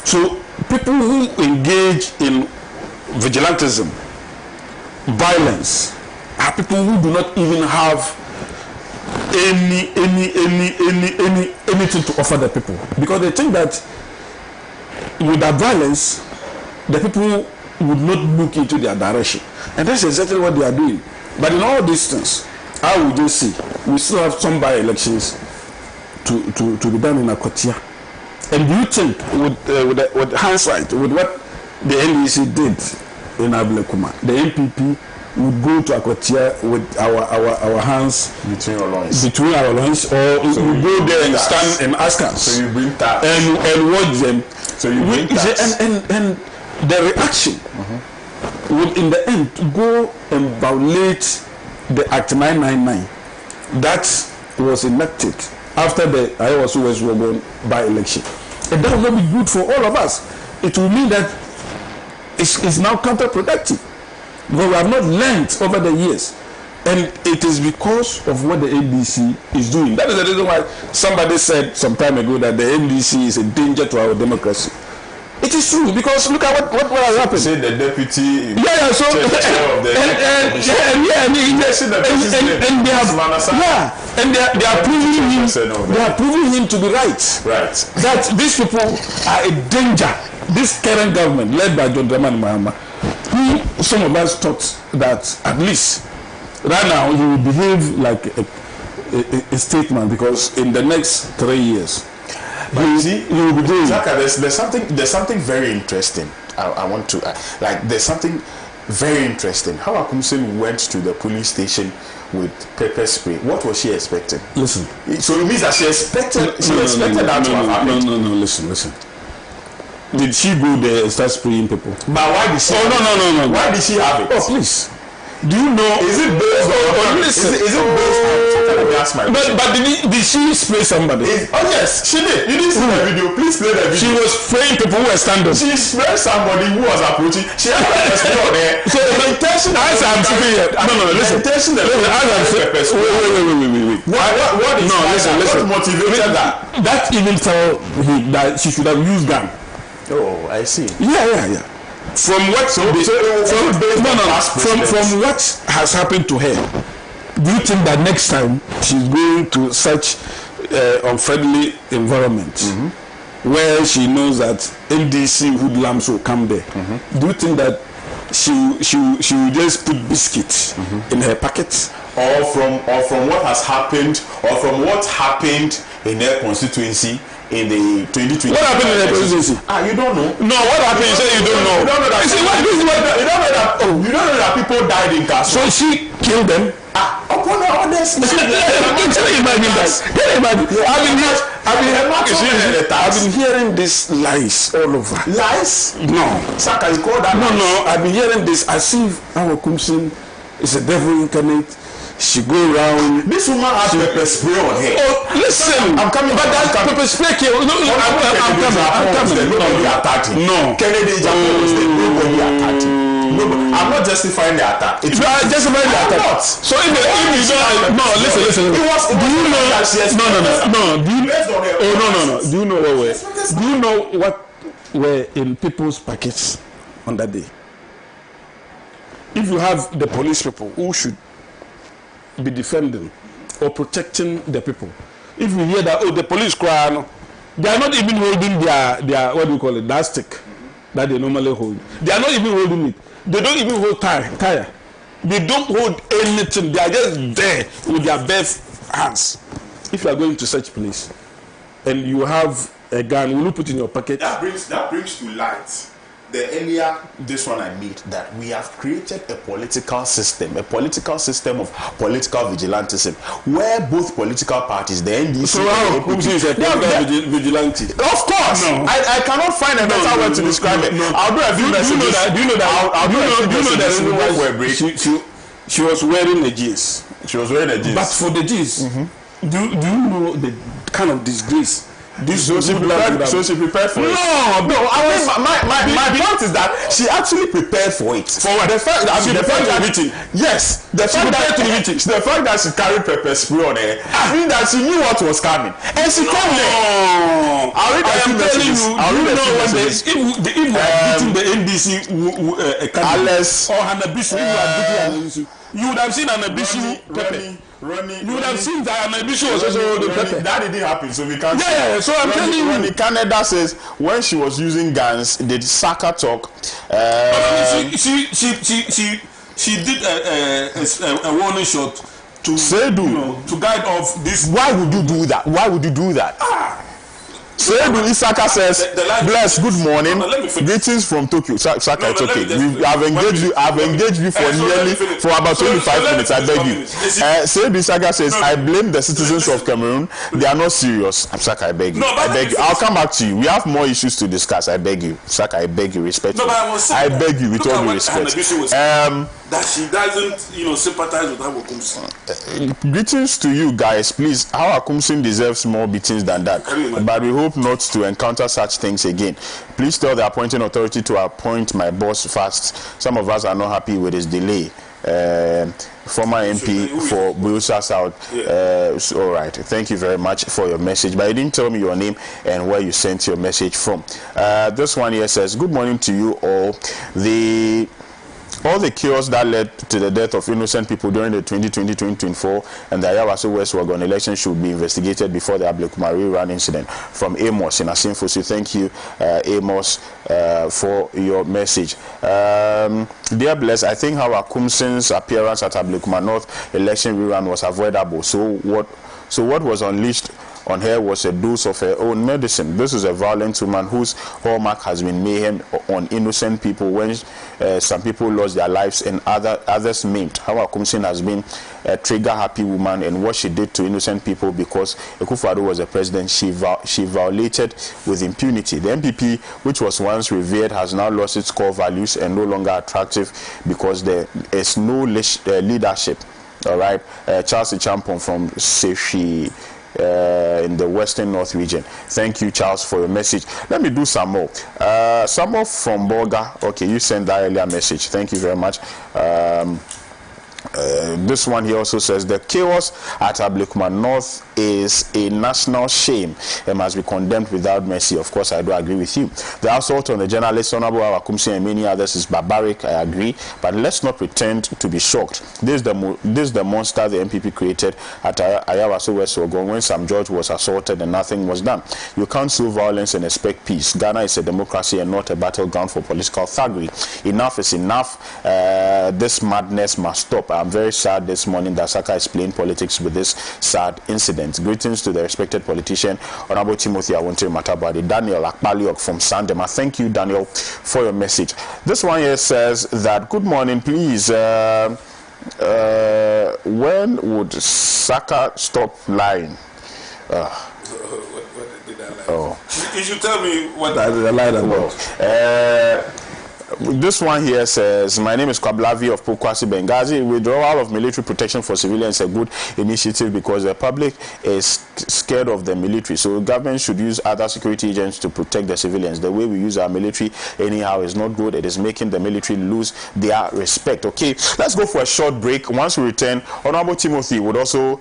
So people who engage in vigilantism, violence, are people who do not even have anything to offer the people, because they think that with that violence the people would not look into their direction, and that's exactly what they are doing. But in all these things, I will just see we still have some by-elections to be done in Akotia. And do you think with hindsight, with what the NDC did in Ablekuma, the NPP would go to Akotia with our hands between our loins, or we go there and stand and ask us? So you bring that and watch them. So you bring that. And the reaction would in the end go and violate the Act 999 that was enacted after the Ayawaso West Wogon by-election. And that will not be good for all of us. It will mean that it's now counterproductive, because we have not learned over the years, and it is because of what the NDC is doing. That is the reason why somebody said some time ago that the NDC is a danger to our democracy. It is true, because look at what has happened. Say the deputy. So and they are proving him. They are proving him to be right. Right. That these people are a danger. This current government, led by John Dramani Mahama, who some of us thought that at least right now he will behave like a statesman, because in the next 3 years. But you see, you will be doing. There's something very interesting. I want to there's something very interesting. How Akumsin went to the police station with pepper spray. What was she expecting? Listen. So it means that she expected that to have happened. No. Listen. Did she go there and start spraying people? But why did she? No. Why did she have it? Oh, please. Do you know? Is it based on? Listen. Is it based on? But did she spray somebody? Yes, she did. You didn't see the video. Please play the video. She was spraying people who were standing. She sprayed somebody who was approaching. She had a spray on there. So the intention. As I'm speaking here. No. Listen. Wait. What is listen. What motivated that? That even told him that she should have used gun. Oh, I see. Yeah. From what from what has happened to her, do you think that next time she's going to such unfriendly environment where she knows that NDC hoodlums will come there, do you think that she will just put biscuits in her pocket? Or from what has happened, or from what happened in their constituency in the 2020. What happened in the constituency? You don't know. No, what happened? You say you don't know. You don't know that. You don't know that people died in Cameroon. So she killed them. Upon her honest. Can you imagine that? Can you imagine? I've been hearing these lies all over. Lies? No. Saka, you call that? No. I've been hearing this as if our Kumsin is a devil incarnate. She go around. This woman has pepper spray on her. Oh, listen. I'm coming. But that's pepper spray. I'm coming. Nobody attacked him. No. Kennedy Japan, nobody attacked him. I'm not justifying the attack. You are justifying the attack. So if you don't, no, listen. Do you know? No. Do you know what were? Do you know what were in people's packets on that day? If you have the police people who should be defending or protecting the people, if you hear that the police cry, they are not even holding their what do you call it, that stick that they normally hold. They are not even holding it. They don't even hold tire. They don't hold anything. They are just there with their bare hands. If you are going to such place and you have a gun, will you put in your pocket? That brings to light the earlier this one I made, that we have created a political system of political vigilantism, where both political parties, the NDC, so how is a vigilante? Of course, no. I cannot find a better word to describe it. I'll do a few messages. Do you know that she was wearing a jeans. She was wearing a jeans. But for the jeans, do you know the kind of disgrace? So she prepared for it. No. My point is that she actually prepared for it. For what? The fact that she carried pepper spray on her, I mean that she knew what was coming, and she came there. I'll read a few messages. If we are beating the NDC Alice or Hanabisu, you would have seen Hanabisu pepper. You would have seen that Hanabisu was also holding pepper. That didn't happen, so we can't. Yeah. So I'm telling you. Ronnie Canada says when she was using guns, did Saka talk? She did a warning shot to Seydou to guide off this. Why would you do that? Seydou Isaka says, bless, good morning. Greetings from Tokyo. Saka, it's okay. I've engaged you for about 25 minutes. I beg you. Seydou Isaka says, I blame the citizens of Cameroon. They are not serious. Saka, I beg you. I'll come back to you. We have more issues to discuss. I beg you. Saka, I beg you respectfully. I beg you with all due respect. That she doesn't, sympathize with Awa Kumsin. Greetings to you guys, please. Awa Kumsin deserves more beatings than that, but we hope not to encounter such things again. Please tell the appointing authority to appoint my boss fast. Some of us are not happy with his delay. Former MP for Biya South. All right, thank you very much for your message, but you didn't tell me your name and where you sent your message from. This one here says, good morning to you all. All the chaos that led to the death of innocent people during the 2020-2024 and the Ayawaso West Wagon election should be investigated before the Ablekuma rerun incident. From Amos in Asinfosu. Thank you, Amos, for your message. Dear Bless, I think Awa Kumsin's appearance at Ablekuma North election rerun was avoidable. So what was unleashed on her was a dose of her own medicine. This is a violent woman whose hallmark has been mayhem on innocent people when some people lost their lives and others maimed. Awa Kumsin has been a trigger-happy woman, and what she did to innocent people because Kufuor was the president, she violated with impunity. The MPP, which was once revered, has now lost its core values and no longer attractive because there is no leadership. All right, Charles Champon from Seshi in the Western North region. Thank you, Charles, for your message. Let me do some more. Some more from Boga. Okay, you sent that earlier message. Thank you very much. This one here also says the chaos at Ablekuma North is a national shame and must be condemned without mercy. Of course, I do agree with you. The assault on the journalist Honorable Awa Kumsin and many others is barbaric. I agree, but let's not pretend to be shocked. This is the monster the MPP created at Ayawaso West Ogon when Sam George was assaulted and nothing was done. You can't sow violence and expect peace. Ghana is a democracy and not a battleground for political thuggery. Enough is enough. This madness must stop. I'm very sad this morning that Saka is playing politics with this sad incident. Greetings to the respected politician, Honorable Timothy Awontere Matabadi, Daniel Akpaliok from Sandema. Thank you, Daniel, for your message. This one here says that, good morning, please. When would Saka stop lying? Oh, you should tell me what I lied about. This one here says, my name is Kwablavi of Pokwasi, Benghazi. Withdrawal of military protection for civilians is a good initiative because the public is scared of the military. So government should use other security agents to protect the civilians. The way we use our military anyhow is not good. It is making the military lose their respect. Okay, let's go for a short break. Once we return, Honorable Timothy would also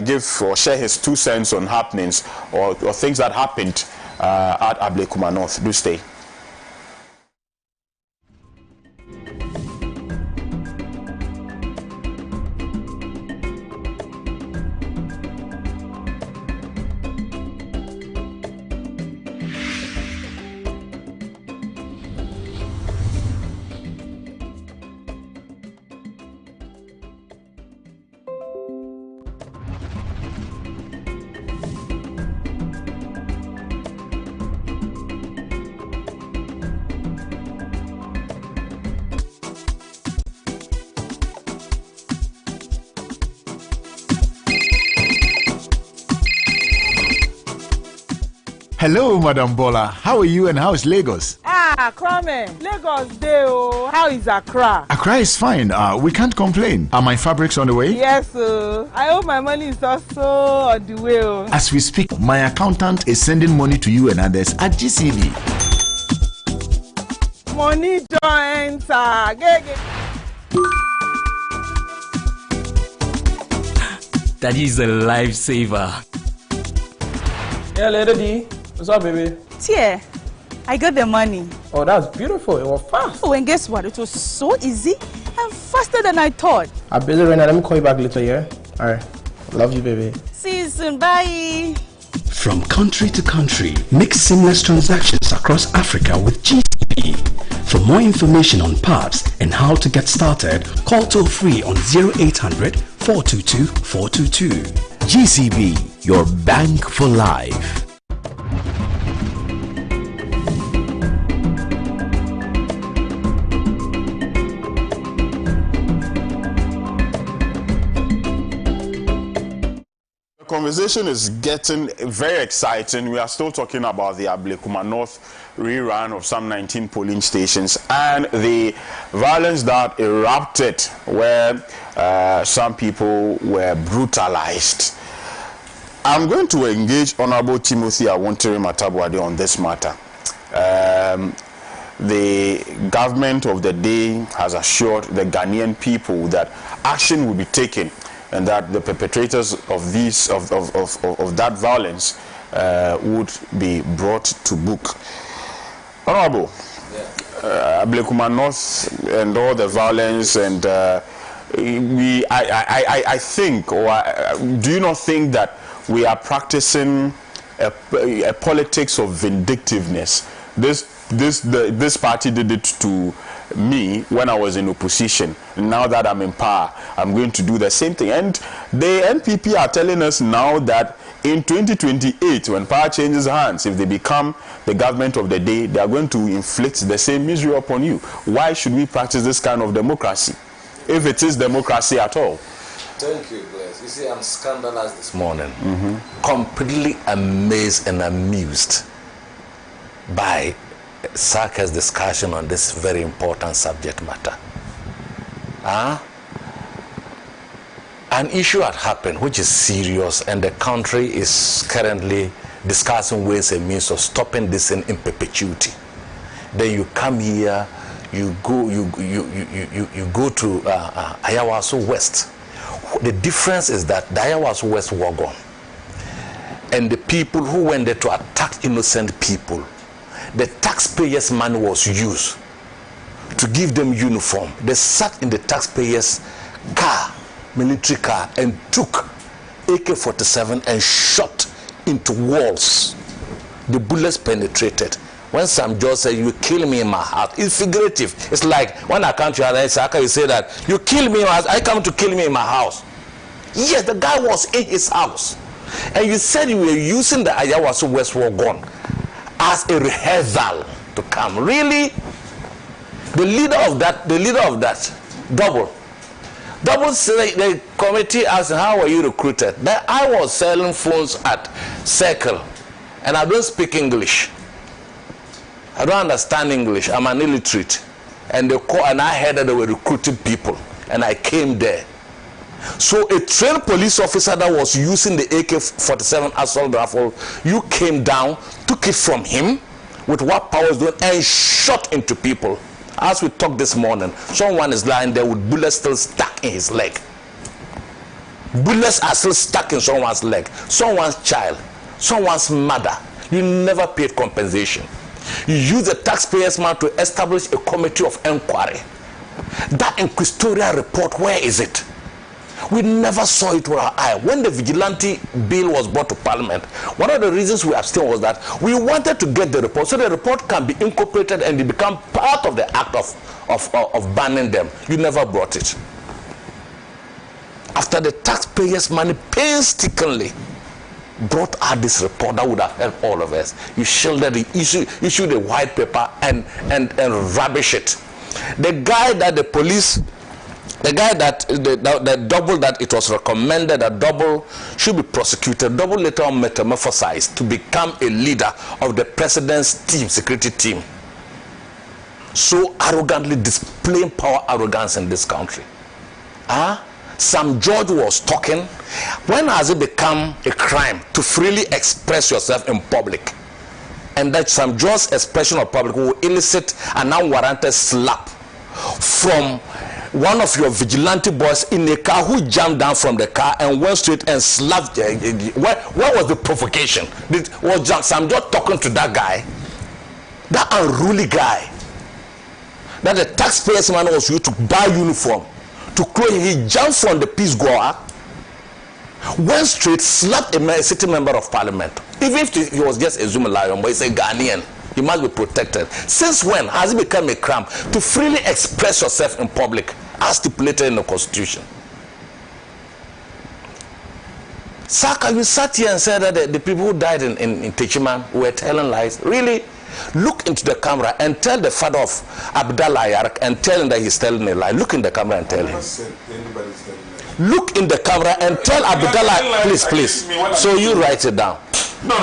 give or share his 2 cents on happenings or things that happened at Ablekuma North. Do stay. Hello, Madam Bola. How are you and how is Lagos? Cromie, Lagos day oh. How is Accra? Accra is fine. We can't complain. Are my fabrics on the way? Yes, I hope my money is also on the way. As we speak, my accountant is sending money to you and others at GCB. Money don't enter. That is a lifesaver. Yeah, Lady D. What's up, baby? Tia, I got the money. Oh, that's beautiful. It was fast. Oh, and guess what? It was so easy and faster than I thought. I'm busy right now. Let me call you back later, yeah? All right. Love you, baby. See you soon. Bye. From country to country, make seamless transactions across Africa with GCB. For more information on PABs and how to get started, call toll free on 0800 422 422. GCB, your bank for life. The conversation is getting very exciting. We are still talking about the Ablekuma North rerun of some 19 polling stations and the violence that erupted where some people were brutalized. I'm going to engage Honorable Timothy Awontere Matabwade on this matter. The government of the day has assured the Ghanaian people that action will be taken and that the perpetrators of that violence would be brought to book. Honorable, Ablekuma North and all the violence, and I think, or do you not think that we are practicing a politics of vindictiveness? This party did it to me when I was in opposition. Now that I'm in power, I'm going to do the same thing. And the NPP are telling us now that in 2028, when power changes hands, if they become the government of the day, they are going to inflict the same misery upon you. Why should we practice this kind of democracy, if it is democracy at all? Thank you, Bless. You see, I'm scandalized this morning. Completely amazed and amused by Saka's discussion on this very important subject matter. An issue had happened which is serious, and the country is currently discussing ways and means of stopping this in perpetuity. Then you come here, you go to Ayawaso West. The difference is that the Ayawaso West were gone, and the people who went there to attack innocent people, the taxpayers' money was used to give them uniform. They sat in the taxpayers' car, military car, and took AK-47 and shot into walls. The bullets penetrated. When Sam George said, you kill me in my house, it's figurative. It's like when I come to your house, you say that, you kill me in my house, I come to kill me in my house. Yes, the guy was in his house. And you said you were using the Ayawaso Westward gun as a rehearsal to come. Really? The leader of that, Double said the committee asked, how were you recruited? That I was selling phones at Circle, and I don't speak English. I don't understand English. I'm an illiterate. And they call, and I heard that they were recruiting people, and I came there. So a trained police officer that was using the AK-47 assault rifle, you came down, took it from him with what power was doing, and shot into people. As we talked this morning, someone is lying there with bullets still stuck in his leg. Bullets are still stuck in someone's leg, someone's child, someone's mother. You never paid compensation. You use the taxpayers' money to establish a committee of inquiry. That inquisitorial report, where is it? We never saw it with our eye. When the vigilante bill was brought to Parliament, one of the reasons we abstained was that we wanted to get the report so the report can be incorporated and it become part of the act of banning them. You never brought it. After the taxpayers' money painstakingly brought out this report that would have helped all of us, you shielded it, issued a white paper and rubbish it. The guy that the police, the guy that the Double, that it was recommended that Double should be prosecuted, Double later on metamorphosized to become a leader of the president's team, security team. So arrogantly displaying power arrogance in this country. Sam George was talking. When has it become a crime to freely express yourself in public? And that Sam George's expression of public will elicit an unwarranted slap from one of your vigilante boys in a car who jumped down from the car and went straight and slapped. Where was the provocation? Was Sam George talking to that guy, that unruly guy, that the taxpayers' money was used to buy uniform, to clothe? He jumped from the peace goer, went straight, slapped a sitting member of parliament. Even if he was just a Zuma lion, but he's a Ghanaian, he must be protected. Since when has it become a crime to freely express yourself in public, as stipulated in the Constitution? Saka, you sat here and said that the people who died in Techiman were telling lies. Really? Look into the camera and tell the father of Abdallah Yarak and tell him that he's telling a lie. Look in the camera and tell him. Look in the camera and tell Abdallah, please. So you write it down. No.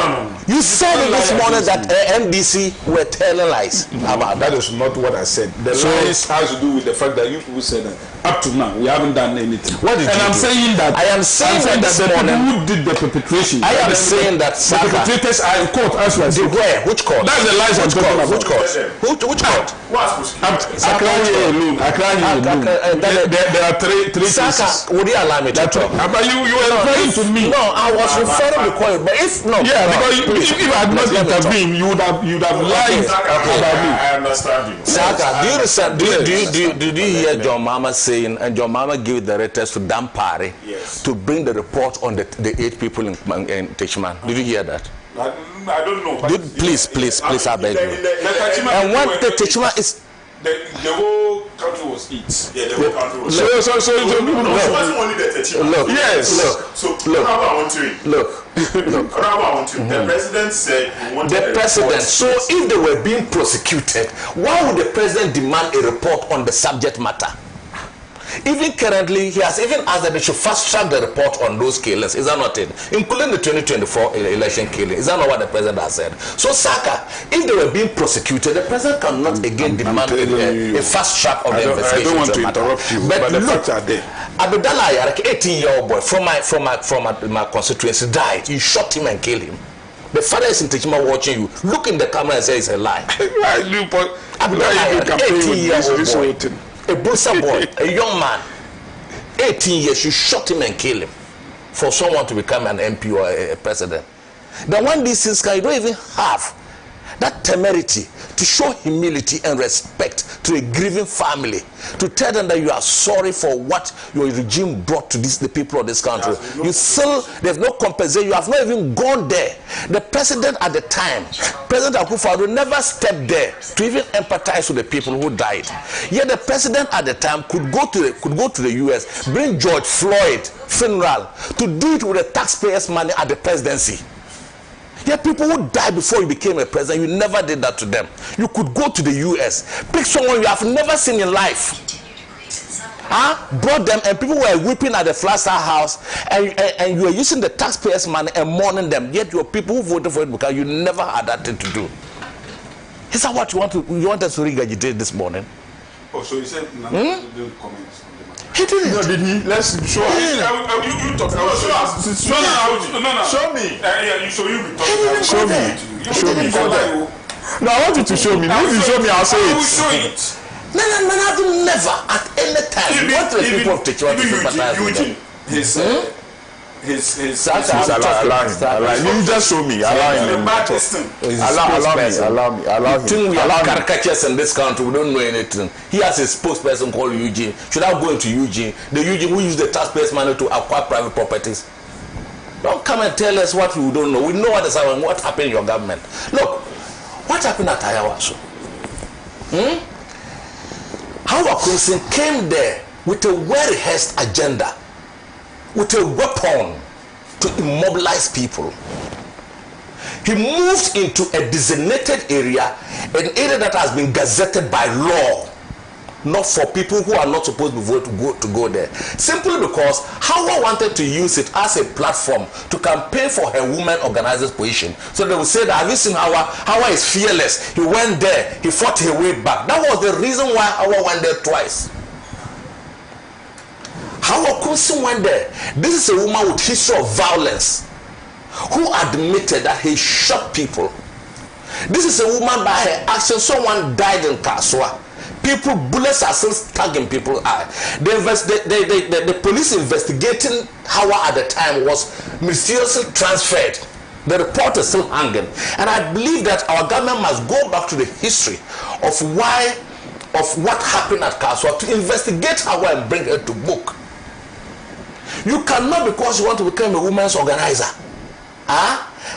You said this morning that MDC were telling lies about that. Is not what I said. The lies has to do with the fact that you people said that up to now we haven't done anything. What did you do? Saying that I am saying that this morning who did the perpetration. I am saying that the perpetrators are in court as well. Where? Which court? That's the lies I'm talking about. Which court? Which court? I there are three cases. Would you allow me to talk? But you were referring to me. No, I was referring to court. But if no. Yeah, because if I had not intervened, you would have lied about me. I understand you. Saka, did you hear John Mama saying, and John Mama gave the letters to Dampare to bring the report on the 8 people in Techiman? Did you hear that? I don't know. Please, I beg you. And what the Techiman is. The whole country was it. Yeah, the whole country was it. So it wasn't only the Techiman. Look. The president said he wanted the president. So if they were being prosecuted, why would the president demand a report on the subject matter? Even currently, he has even asked that they should fast track the report on those killings. Is that not it? Including the 2024 election killing. Is that not what the president has said? So, Saka, if they were being prosecuted, the president cannot again demand a fast track of the investigation. I don't want to interrupt you, but the facts are there. Abdallah Yarak, 18-year-old boy from my constituency, died. You shot him and killed him. The father is in Techima watching you. Look in the camera and say it's a lie. Abdallah Yarak, 18-year-old boy. A Bursa boy, a young man, 18 years, you shot him and killed him for someone to become an MP or a president. Then when these things come, you don't even have that temerity, to show humility and respect to a grieving family, to tell them that you are sorry for what your regime brought to the people of this country. You still, there's no compensation. You have not even gone there. The president at the time, President Kufuor, never stepped there to even empathize with the people who died. Yet the president at the time could go to the US, bring George Floyd funeral to do it with the taxpayers' money at the presidency. Yet people who died before you became a president, you never did that to them. You could go to the US, pick someone you have never seen in life, brought them, and people were weeping at the Flagstaff House, and you were using the taxpayers' money and mourning them. Yet your people who voted for it because you never had that thing to do. Is that what you want us to regurgitate this morning? Oh, so you said no comments on the matter. He didn't. No, did he? Let's show us. You talk. No. Show me. So you be talking. Show me. Show me. No, I want you to show me. If you show me, I'll say it. I will show it. No, I've never at any time. What the people of Techiwa to sympathize with them? His allow him. You just show me. Allow him. Allow him. You think we have caricatures in this country? We don't know anything. He has a spokesperson called Eugene. Should I go into Eugene? The Eugene who use the taxpayers' money to acquire private properties. Don't come and tell us what you don't know. We know what happened in your government. Look, what happened at Ayawaso? Our Kunsin came there with a well-rehearsed agenda, with a weapon to immobilize people. He moved into a designated area, an area that has been gazetted by law, not for people who are not supposed to vote to go there. Simply because Hawa wanted to use it as a platform to campaign for her women organizers position. So they would say that, have you seen Hawa? Hawa is fearless. He went there. He fought her way back. That was the reason why Hawa went there twice. Hawa Kunsin went there. This is a woman with history of violence who admitted that he shot people. This is a woman by her action. Someone died in Kaswa. People, bullets are still stuck in people's eyes. The police investigating Hawa at the time was mysteriously transferred. The report is still hanging. And I believe that our government must go back to the history of what happened at Kaswa to investigate Hawa and bring her to book. You cannot, because you want to become a women's organizer,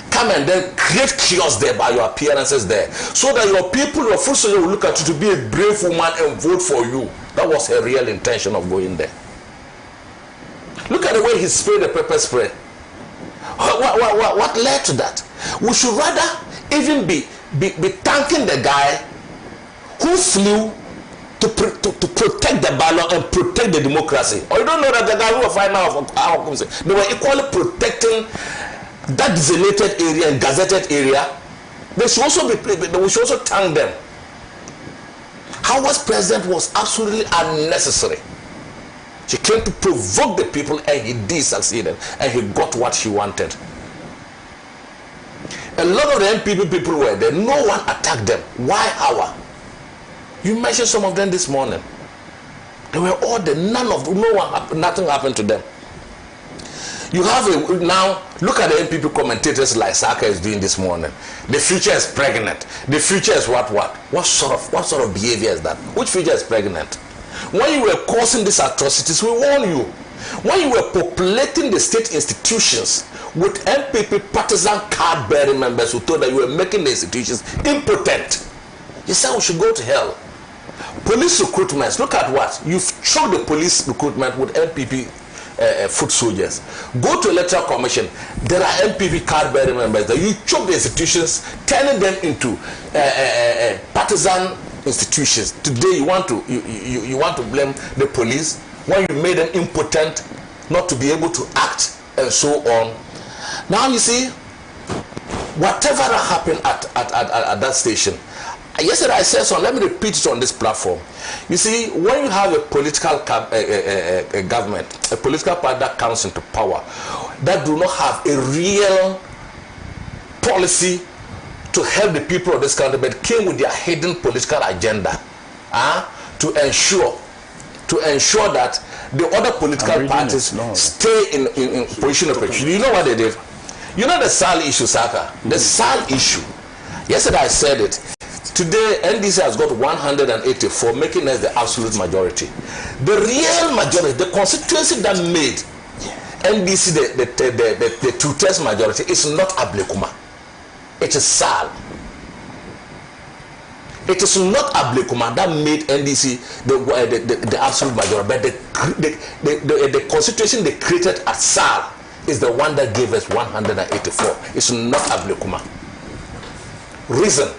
come and then create chaos there by your appearances there, so that your people, your full soldier will look at you to be a brave woman and vote for you. That was her real intention of going there. Look at the way he sprayed the pepper spray. What led to that? We should rather even be thanking the guy who flew to protect the ballot and protect the democracy. Or you don't know that the guy who was fighting out, they were equally protecting that designated area and gazetted area. We should also thank them. Hawa's president was absolutely unnecessary. She came to provoke the people, and he did succeed, and he got what he wanted. A lot of the MPP people were there. No one attacked them. Why Hawa? You mentioned some of them this morning. They were all there. Nothing happened to them. You have now look at the MPP commentators like Saka is doing this morning. The future is pregnant. The future is what? What sort of behavior is that? Which future is pregnant? When you were causing these atrocities, we warned you. When you were populating the state institutions with MPP partisan card-bearing members who told that you were making the institutions impotent, you said we should go to hell. Police recruitments, look at what you've choked the police recruitment with MPP foot soldiers. Go to electoral commission. There are MPP card-bearing members that you choke the institutions, turning them into partisan institutions. Today you want to blame the police when you made them impotent, not to be able to act and so on. Now you see, whatever happened at that station. Yesterday I said so. Let me repeat it on this platform. You see, when you have a political government, a political party that comes into power, that do not have a real policy to help the people of this country, but came with their hidden political agenda, to ensure that the other political parties stay in position of opposition. You know what they did? You know the SAL issue, Saka. The SAL issue Yesterday I said it. Today NDC has got 184, making us the absolute majority. The real majority, the constituency that made NDC the two-thirds majority is not Ablekuma. It is SAL. It is not Ablekuma that made NDC the absolute majority, but the constitution they created at SAL is the one that gave us 184. It's not Ablekuma. Reason: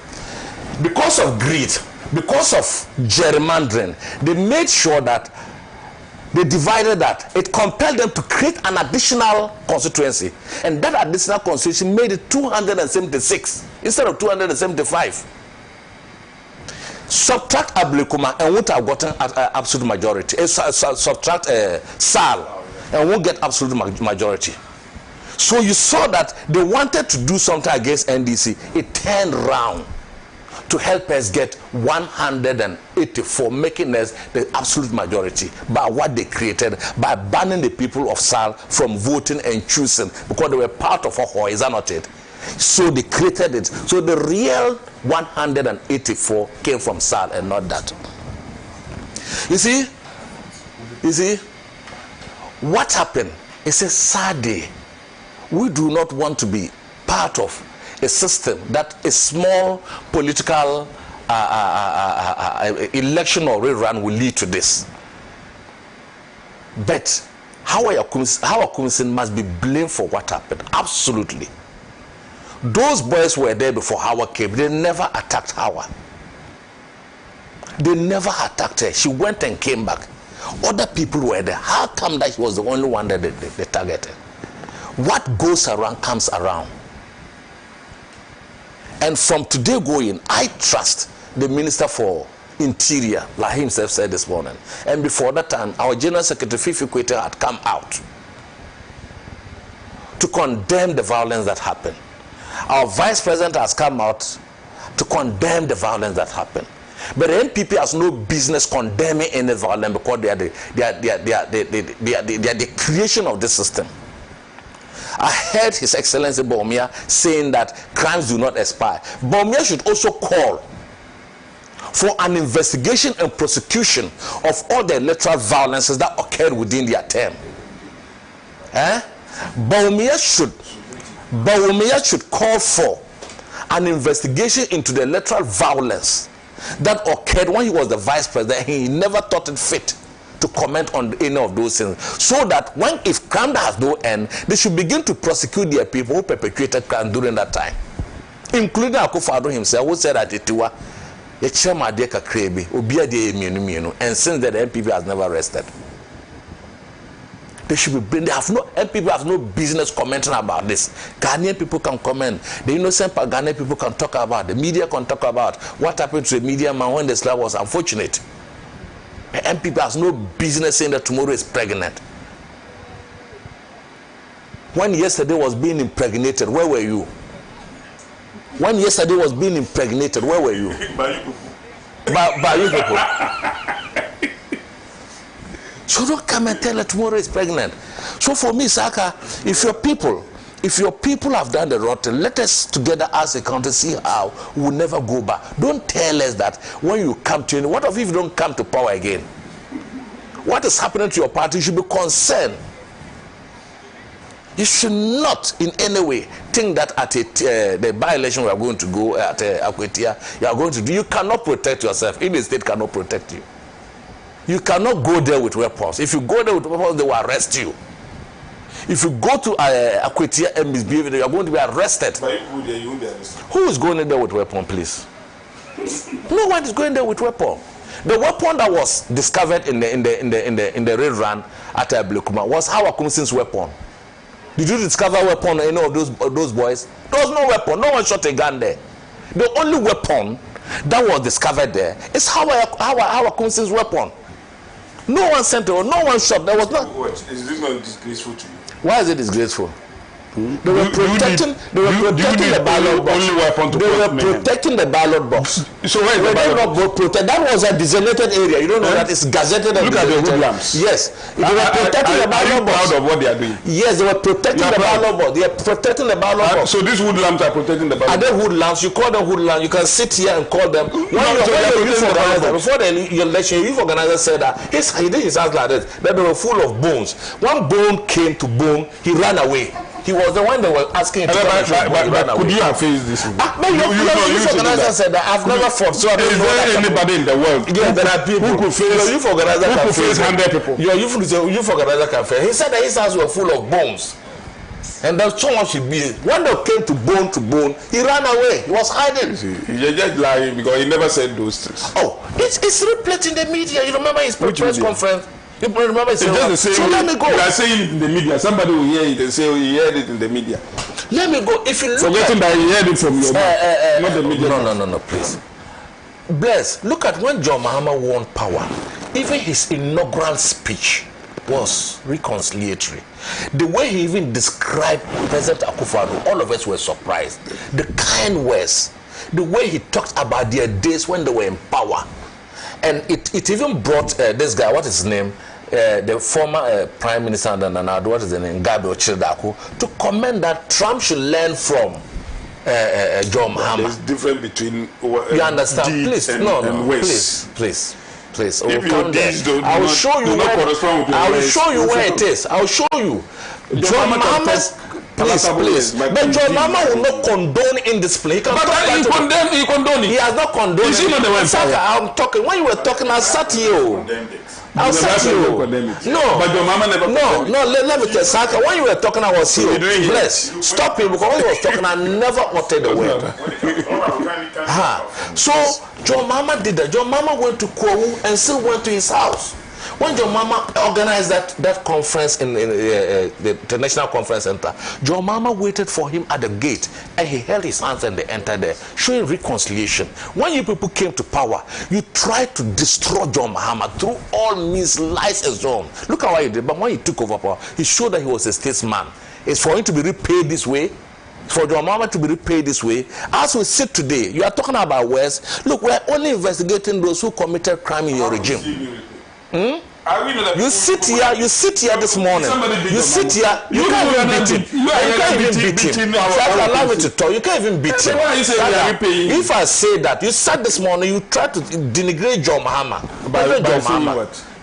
because of greed, because of gerrymandering, they made sure that they divided that. It compelled them to create an additional constituency, and that additional constituency made it 276 instead of 275. Subtract Ablekuma and won't have gotten absolute majority. Subtract SAL and won't get absolute majority. So you saw that they wanted to do something against NDC. It turned round to help us get 184, making us the absolute majority by what they created, by banning the people of SAL from voting and choosing, because they were part of Oho, is that not it? So they created it. So the real 184 came from SAL and not that. You see, what happened? It's a sad day. We do not want to be part of a system that a small political election or rerun will lead to this. But Howard Kumsin must be blamed for what happened. Absolutely. Those boys were there before Howard came. They never attacked Howard. They never attacked her. She went and came back. Other people were there. How come that he was the only one that they targeted? What goes around comes around. And from today going, I trust the Minister for Interior, like himself said this morning. And before that time, our General Secretary Fifi Kwete had come out to condemn the violence that happened. Our Vice President has come out to condemn the violence that happened. But the NPP has no business condemning any violence because they are the creation of this system. I heard His Excellency Bawumia saying that crimes do not expire. Bawumia should also call for an investigation and prosecution of all the electoral violences that occurred within their term. Bawumia should call for an investigation into the electoral violence that occurred when he was the Vice President. He never thought it fit to comment on any of those things, so that if crime has no end, they should begin to prosecute their people who perpetrated crime during that time, including Kufuor himself, who said that and since then the NPP has never rested. They should be blamed. NPP have no business commenting about this. Ghanaian people can comment. The innocent Ghanaian people can talk about. The media can talk about what happened to the media man when the slap was unfortunate. The NPP has no business saying that tomorrow is pregnant. When yesterday was being impregnated, where were you? When yesterday was being impregnated, where were you? By you people. So don't come and tell that tomorrow is pregnant. So for me, Saka, if your people have done the rotten, let us together as a country see how we'll never go back. Don't tell us that when you come to, what if you don't come to power again? What is happening to your party? You should be concerned. You should not in any way think that at the by-election we are going to go at Akwetia, you are going to do. You cannot protect yourself. If the state cannot protect you. You cannot go there with weapons. If you go there with weapons, they will arrest you. If you go to Akwetia and misbehave, you are going to be arrested. Who is going in there with weapon, please? No one is going there with weapon. The weapon that was discovered in the raid run at Ablekuma was Howard Kumsin's weapon. Did you discover a weapon on any of those boys? There was no weapon. No one shot a gun there. The only weapon that was discovered there is Howard Kumsin's weapon. No one sent it, no one shot. There was not. Is this not disgraceful to you? Why is it disgraceful? They were protecting the ballot box. Only weapon to they were protecting the ballot box. So where is the ballot box? Protect. That was a designated area. You don't know that it's gazetted. Look at the hoodlums. Yes, they were protecting the ballot box. Are you proud of what they are doing? Yes, they were protecting the ballot box. They are protecting the ballot box. So these hoodlums are protecting the ballot box. Are they hoodlums? You call them hoodlums. You can sit here and call them. Before the election, youth organizer said that he did his house like this. That they were full of bones. One bone came to bone. He ran away. He was the one that was asking him to but could you have faced this? Youth organizer said that I've never fought. So I don't know there anybody in the world there are people who could face, youth organizer who can could face 100 people? Your youth organizer can face. He said that his house were full of bones. And then so much should be. When they came to bone, he ran away. He was hiding. You're just lying because he never said those things. Oh, it's replete in the media. You remember his press conference? You remember his so let me go. You are saying it in the media. Somebody will hear it and say, oh, he heard it in the media. Let me go. If you look forgetting that he heard it from your mouth, not the media. No, please. Bless. Look at when John Mahama won power. Even his inaugural speech was reconciliatory. The way he even described President Kufuor, all of us were surprised. The kind words, the way he talked about their days when they were in power. And it even brought this guy, what is his name? The former Prime Minister, what is his name? Gabriel Chirdaku, to comment that Trump should learn from John Mahama. There's difference between you understand? Please, please. I will show you where it is. I will show you. John Mahama's. Please. But John Mahama will not condone indiscipline. He condoned it. He has not condoned it. Is he not the one? I'm talking. When you were talking, I sat here. I'll set you. No, but your mama never. No. Let me tell Saka. When you were talking, I was here. Bless. Stop him because when he was talking, I never uttered a word. So John Mama did that. John Mama went to Koku and still went to his house. When John Mama organized that conference in the International Conference Center, John Mama waited for him at the gate and he held his hands and they entered there, showing reconciliation. When you people came to power, you tried to destroy John Mahama through all means, lies and so on. Look at what he did. But when he took over power, he showed that he was a statesman. It's for him to be repaid this way. For John Mahama to be repaid this way. As we sit today, you are talking about West. Look, we are only investigating those who committed crime in your regime. You sit here this morning. You sit here. You can't even beat him. You can't even beat him. Allow me to talk. You can't even beat him. If I say that, you sat this morning, you try to denigrate John Mahama.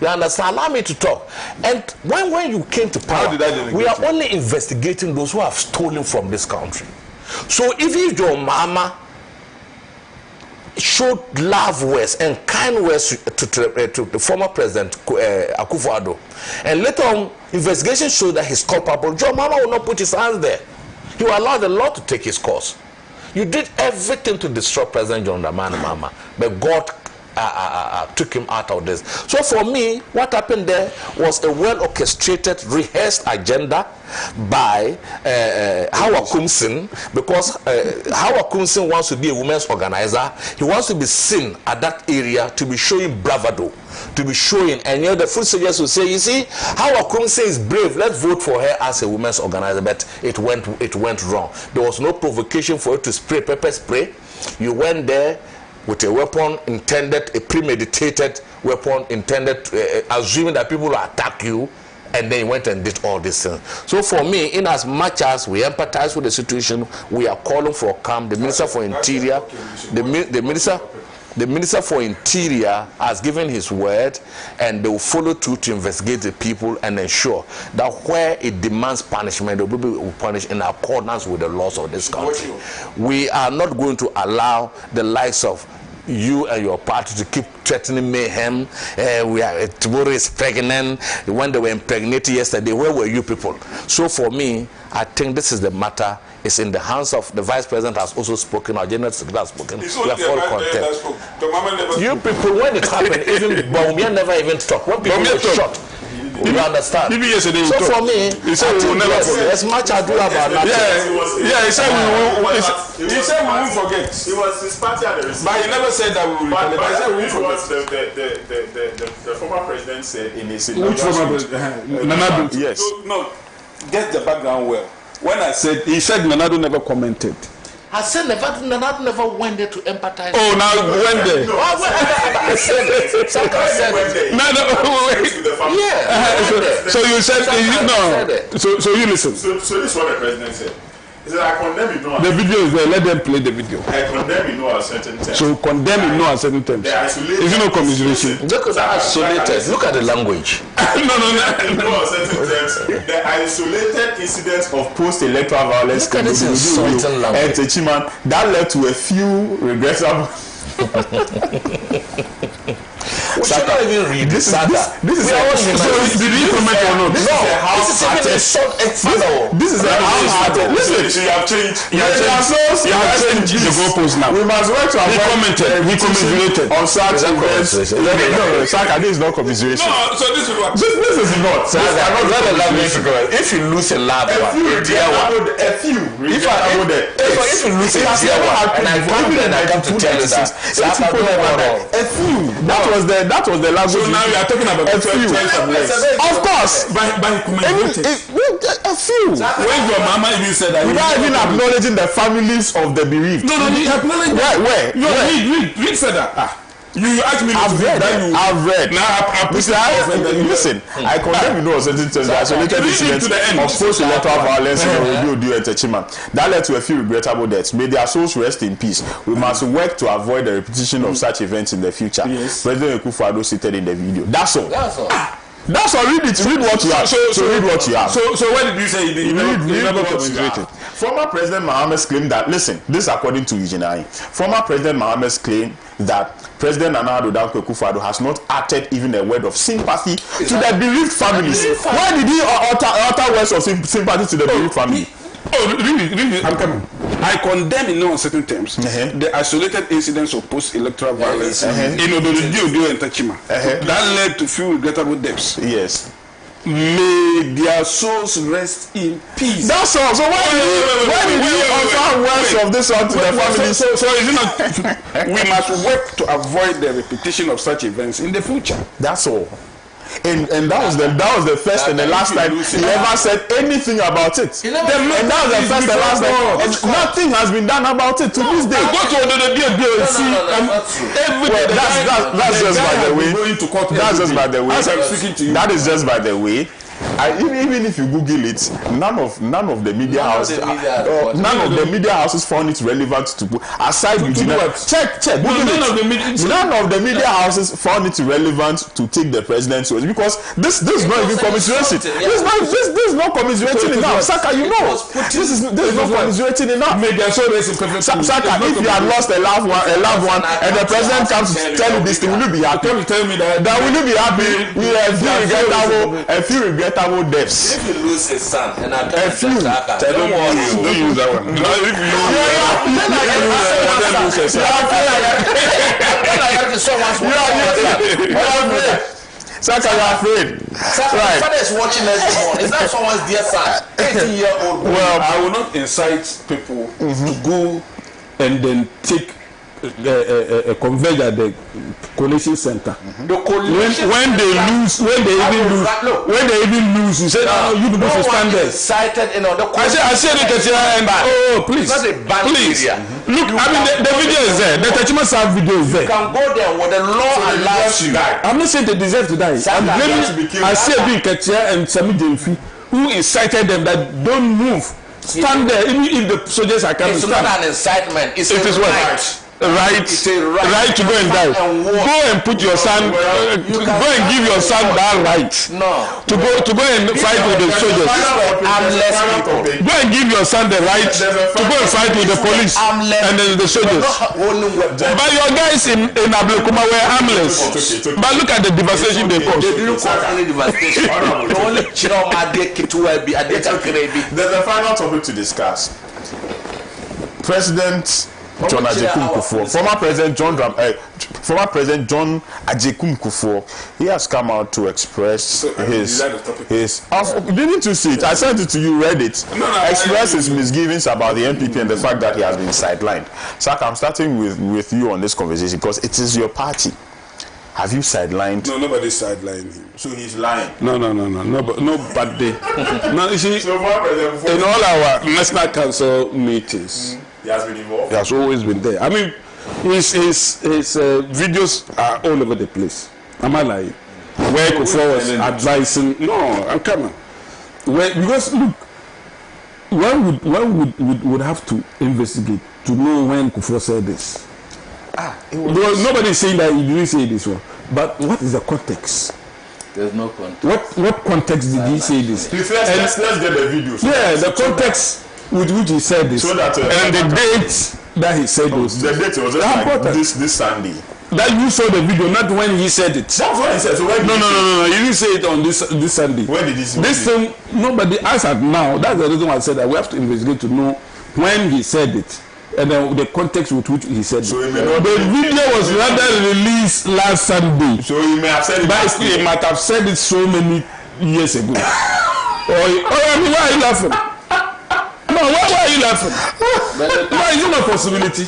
You understand? Allow me to talk. And when you came to power, we are only investigating those who have stolen from this country. So if John Mahama showed love words and kind words to the former president Kufuor, and later on investigation showed that he's culpable, John Mahama will not put his hands there. He will allow the law to take his course. You did everything to destroy President John Mahama, but God took him out of this. So for me, what happened there was a well-orchestrated, rehearsed agenda by Howard Kumsin, because Howard Kumsin wants to be a women's organizer. He wants to be seen at that area to be showing bravado, to be showing, and the food soldiers will say, you see, Howard Kumsin is brave, let's vote for her as a women's organizer. But it went wrong. There was no provocation for you to spray pepper spray. You went there with a weapon intended, a premeditated weapon intended, assuming that people will attack you, and then he went and did all these things. So for me, in as much as we empathize with the situation, we are calling for calm. The Minister for Interior, the Minister for Interior has given his word, and they will follow through to investigate the people and ensure that where it demands punishment, they will be punished in accordance with the laws of this country. We are not going to allow the likes of you and your party to keep threatening mayhem. Tomorrow is pregnant. When they were impregnated yesterday, where were you people? So for me, I think this is the matter. It's in the hands of the Vice President has also spoken, our General Secretary has spoken. We are full content. You people, when it happened, even Biya never even talked. When people were shot, you understand? So for me, as much as I do about nothing. He said we won't forget. It was his party at the receipt. But he never said that we will forget. The former president said in his Which former president? Yes. No, get the background well. When I said, he said Nanado never commented. I said Nanado never went there to empathize. Oh, now went there. No, I said it. Saka said it. No, yeah. So you said, no. So you listen. So this is what the president said. He said, I condemn you. The video is there. Let them play the video. I condemn you no uncertain terms. So condemn you no uncertain terms. Is it no commiseration? Look at the isolated. Look at the language. No uncertain terms. The isolated incidents of post-electoral violence. Look at this insulting language. That led to a few regrettable. We should not even read this. Did you comment or not? This is a half-hearted. Listen, you have changed. You have changed the goalpost now. We must work to avoid. We commiserated on such events. No, Saka, this is not commiseration. No, so this is what. This is not. If you lose a lab one, if you lose a and I come to tell you that, that was the language. So now you are talking about a few. Of course. By commemorating. A few. When your mama even said that. Without even acknowledging the families of the bereaved. No, you acknowledge. Where? Read further. You asked me I've read. Now, listen, I condemn you know certain terms. The isolated incidents of post-electoral violence in the and Techima. That led to a few regrettable deaths. May their souls rest in peace. We must work to avoid the repetition of such events in the future. Yes. President Kufuor stated in the video. That's all. That's all. Read it. Read what you have. So read what you have. So what did you say? You never commiserated. Former President Mohammed's claim that, listen, this is according to Eugene Ayin. Former President Mohammed's claim that President Nana Addo Dankwa Akufo-Addo has not uttered even a word of sympathy to the bereaved families. Why did he utter words of sympathy to the bereaved family? Oh, really, I'm coming. I condemn in no uncertain terms the isolated incidents of post-electoral violence in Ododio and Techima. That led to few regrettable deaths. Yes. May their souls rest in peace. That's all. So why did you utter words of this one to the families? So is it not? We must work to avoid the repetition of such events in the future. That's all. And that was the first and the last time he ever said anything about it. And that was the first and last time. And nothing has been done about it to this day. Go to the see. That's just by the way. That's just by the way. As I'm speaking to you. That is just by the way. Even if you Google it, none of the media houses, none of the media houses found it relevant to put aside. Check. None of the media houses found it relevant to take the president's words because this is not even commiserating. This is not commiserating enough. Saka, you know, this is not commiserating enough. Saka, if you had lost a loved one, and the president comes to tell you this thing, will you be happy? Tell me that. Will you be happy? We have a few regrettable deaths. If you lose a son and I a few. Don't use that one. No, if you Saka, you're afraid. Right. Father is watching every morning. Is that someone's dear son? 18-year-old. Well, I will not incite people to go and then take a converge at the collation center. When they even lose, you say, "No, you people should stand there." Cited in the I said it and please, please. Look, I mean the video is there. The Techima South video is there. You can go there where the law allows you. I'm not saying they deserve to die. I'm blaming I said Katia and Sami Demfi who incited them that don't move. Stand there, even if the soldiers are coming. It's not an incitement. It is right. Right to go and die. Go and put your son. Go and give your son that right. No. To go and fight with the soldiers. Go and give your son the right to go and fight with the police and the soldiers. But your guys in Ablekuma were armless. But look at the devastation they caused. They didn't cause any devastation. There's a final topic to discuss. President John Ajekum Kufuor, former President John Ajekum Kufuor, he has come out to express his. Didn't you see it? I sent it to you. Read it. Express his misgivings about the NPP and the fact that he has been sidelined. Saka, I'm starting with you on this conversation because it is your party. Have you sidelined? No, nobody sidelined him. So he's lying. No, nobody. No, you see, in all our National Council meetings, he has been involved. He has always been there. I mean, his videos are all over the place. Am I lying? Where Kufuor was advising. No, I'm coming. Because look, one would have to investigate to know when Kufuor said this. Because nobody is saying that he didn't say this one. But what is the context? There's no context. What context did he say this? Please, let's get the video. Yeah, the context with which he said this. So that, and the date that he said those. The date was just like this Sunday. That you saw the video, not when he said it. That's what he said. So when no. You didn't say it on this Sunday. When did he say this thing? Nobody answered now. That's the reason why I said that we have to investigate to know when he said it. And then the context with which he said so it. The video was rather released last Sunday. So he may have said it. But he might have said it so many years ago. I mean, why are you laughing? No, why are you laughing? Why is it a possibility?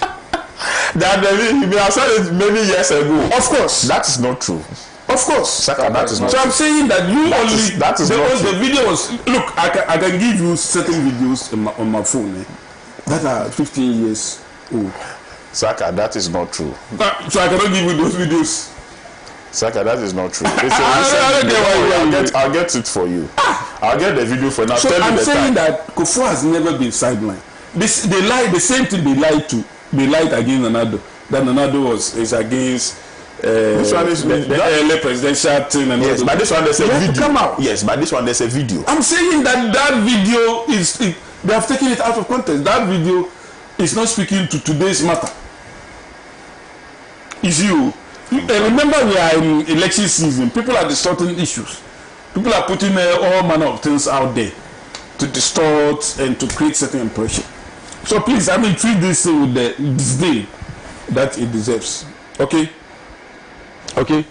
That he may have said it many years ago. Of course. That is not true. Of course. Saka, that is not so true. I'm saying that you that only. Is, that is not true. The video was. Look, I can give you certain videos on my phone that are 15 years old. Saka, that is not true. So I cannot give you those videos. Saka, that is not true. I'll get it for you. I'll get the video for now. So I'm saying that Kufuor has never been sidelined. They lied the same thing they lied against Nana. That Nana is against this one is the early presidential thing and yes, but this one there's a video. Come out. Yes, but this one there's a video. I'm saying that video is they have taken it out of context. That video is not speaking to today's matter. Is you. Remember, we are in election season. People are distorting issues. People are putting all manner of things out there to distort and to create certain impression. So please, I mean, treat this thing with the disdain that it deserves. Okay? Okay?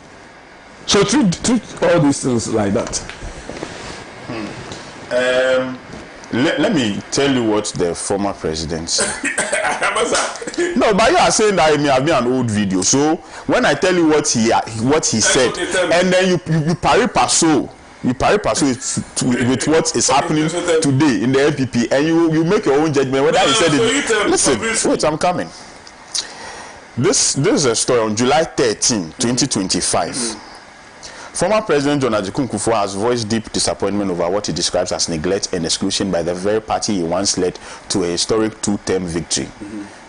So treat all these things like that. Let me tell you what the former president said. No, but you are saying that it may have been an old video. So when I tell you what he said, and then you pari passer with what is happening today in the NPP, and you make your own judgment whether he said it. Listen, wait, I'm coming. This is a story on July 13, 2025. Former President John Kufuor has voiced deep disappointment over what he describes as neglect and exclusion by the very party he once led to a historic two-term victory.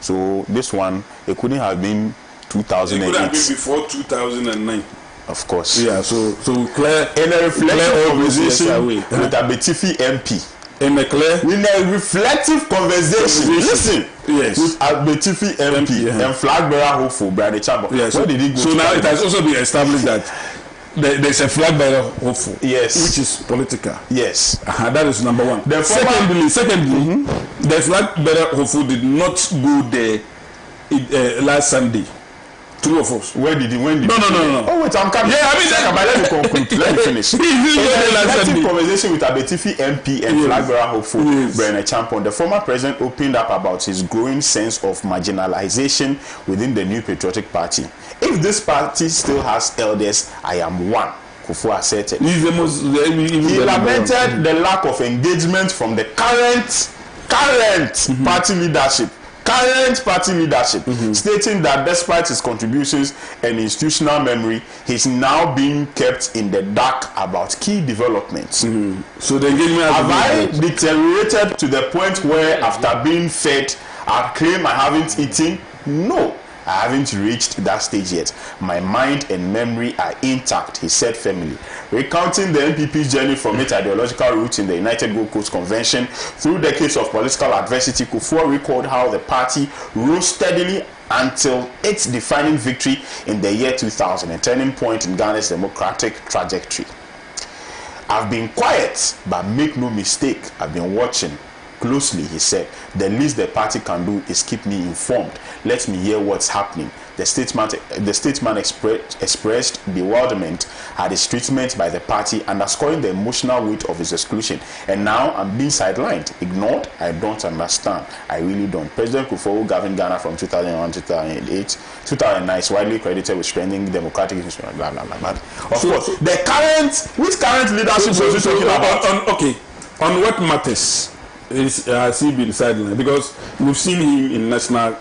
So this one, it couldn't have been 2008. It could have been before 2009. Of course. Yeah, so clear. In a reflective conversation with Abetifi MP. In a reflective conversation. Listen. Yes. With Abetifi MP and flag bearer hopeful Brian Chamber. Yes. Where did he go? So now it has also been established that there's a flag bearer hopeful. Yes. Which is political. Yes. That is number one. Secondly, the flag bearer hopeful did not go there last Sunday. Two of us. When did he? No. Oh wait, I'm coming. Yeah, I mean, let me conclude. Let me finish. In a conversation with Abetifi MP and flag bearer hopeful Brian Champion, the former president opened up about his growing sense of marginalization within the New Patriotic Party. If this party still has elders, I am one. Kufuor asserted. He lamented the lack of engagement from the current party leadership. Stating that despite his contributions and institutional memory, he's now being kept in the dark about key developments. So they give me have I deteriorated to the point where after being fed, I claim I haven't eaten? No, I haven't reached that stage yet. My mind and memory are intact, he said firmly. Recounting the NPP's journey from its ideological roots in the United Gold Coast Convention through decades of political adversity, Kufuor recalled how the party rose steadily until its defining victory in the year 2000, a turning point in Ghana's democratic trajectory. I've been quiet, but make no mistake, I've been watching, closely, he said. The least the party can do is keep me informed. Let me hear what's happening. The statesman expressed bewilderment at his treatment by the party, underscoring the emotional weight of his exclusion. And now I'm being sidelined, ignored. I don't understand. I really don't. President Kufuor, who governed Ghana from 2001 to 2008, 2009, is widely credited with strengthening democratic institutions. Blah blah blah. But of course, which current leadership was he talking about? On what matters has he been sidelined? Because we've seen him in national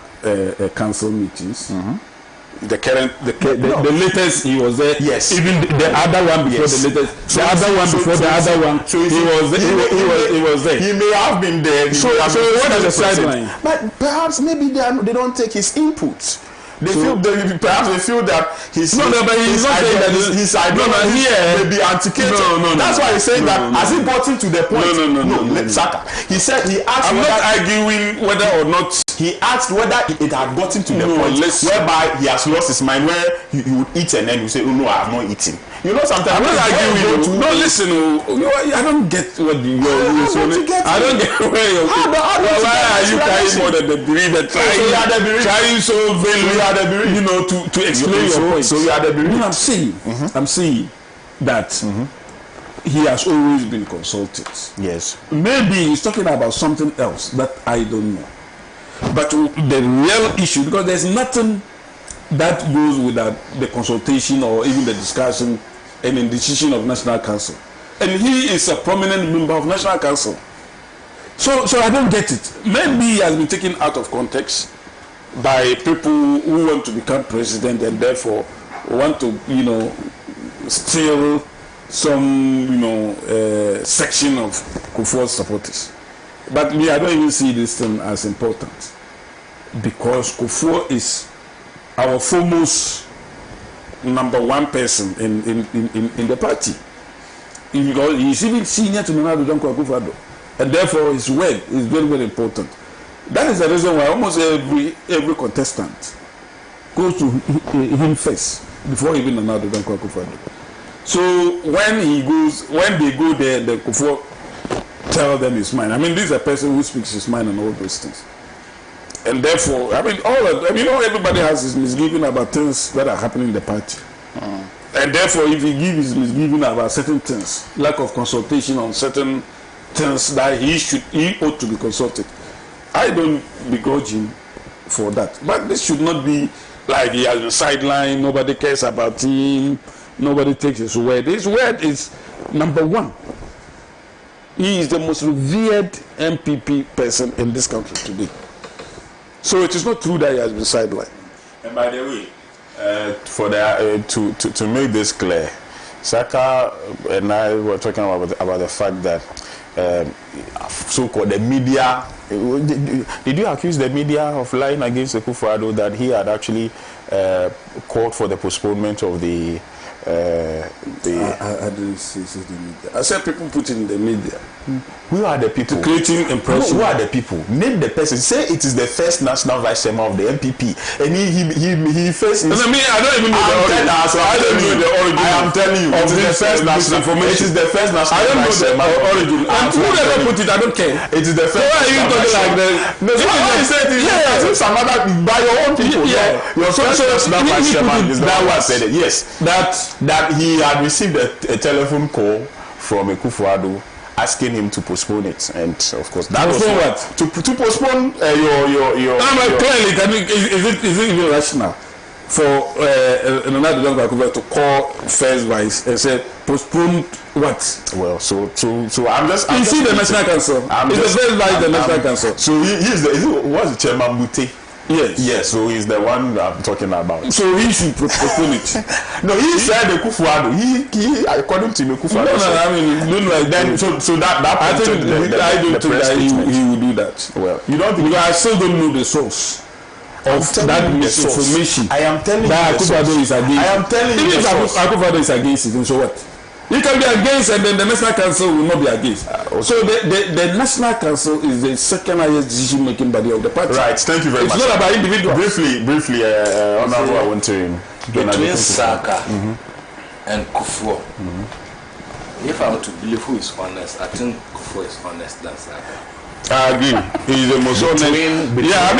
council meetings. The latest he was there. Yes. Even the other one before the latest. The other one before the other one. He was there. He may have been there. So what is the sideline? But perhaps maybe they don't take his inputs. Perhaps they feel that his idea may be antiquated. That's why he's saying that has he gotten to the point? No. Saka. He said he asked. I'm not arguing whether or not. He asked whether it had gotten to the point whereby he has lost his mind, where he would eat and then you say, "Oh no, I have not eaten." You know, sometimes I'm not arguing with you. No, listen. I don't get what you're saying. I don't get where you're. Why are you crying more than the bereaved? Trying so vainly, to explain your point. So you are the bereaved. I'm saying that he has always been consulted. Yes. Maybe he's talking about something else that I don't know. But the real issue, because there's nothing that goes without the consultation or even the discussion and the decision of National Council. And he is a prominent member of National Council. So I don't get it. Maybe he has been taken out of context by people who want to become president and therefore want to, steal some, section of Kufuor's supporters. But me, I don't even see this thing as important, because Kufuor is our foremost #1 person in the party. Because he's even senior to Nana Kufuor, and therefore his word is very, very important. That is the reason why almost every contestant goes to him first before even Nana Kufuor. So when they go there, the Kufuor tell them his mind. I mean, this is a person who speaks his mind and all those things. And therefore, everybody has his misgiving about things that are happening in the party. And therefore, if he gives his misgiving about certain things, lack of consultation on certain things that he ought to be consulted, I don't begrudge him for that. But this should not be like he has been sidelined, nobody cares about him, nobody takes his word. His word is #1. He is the most revered MPP person in this country today. So it is not true that he has been sidelined. And by the way, to make this clear, Saka and I were talking about the fact that so-called the media. Did you accuse the media of lying against Kufuor, that he had actually called for the postponement of the? I didn't say the media. I said people put in the media. Who are the people? Creating impression. Who are the people? Name the person. Say it is the first national vice chairman of the MPP, and he faced. I don't even know the origin. I don't know the origin. I am telling you, of the first national information. It is the first national. I don't know the origin. And whoever put it, I don't care. It is the first. So why are you talking like that? No, so why you say it is? Yeah, some other by your own people. Yeah, your first national vice chairman is that one said it. Yes, that he had received a telephone call from a Kufuor asking him to postpone it, and of course that was what to postpone your. Clearly, is it even rational for Kufuor to call first vice and say postpone what? Well, so I'm just. You see the National Council. It's the first vice the National Council. So what's the chairman Mute? Yes, so he's the one I'm talking about. So he should postpone it. No, he said the Kufuor. He according to me, Kufuor. No, I mean, don't like then. So that I don't think that he will do that. Well, you don't think? Because I still don't know the source of that misinformation. I am telling you that Kufuor is against. I am telling you. If Kufuor is against it, then so what? You can be against, and then the National Council will not be against. So the National Council is the second highest decision-making body of the party. Right. Thank you very much. It's not about individuals. Briefly, Honorable, I want to between Saka and Kufuor. If I were to believe who is honest, I think Kufuor is honest than Saka. I agree. He's the most honest. Yeah,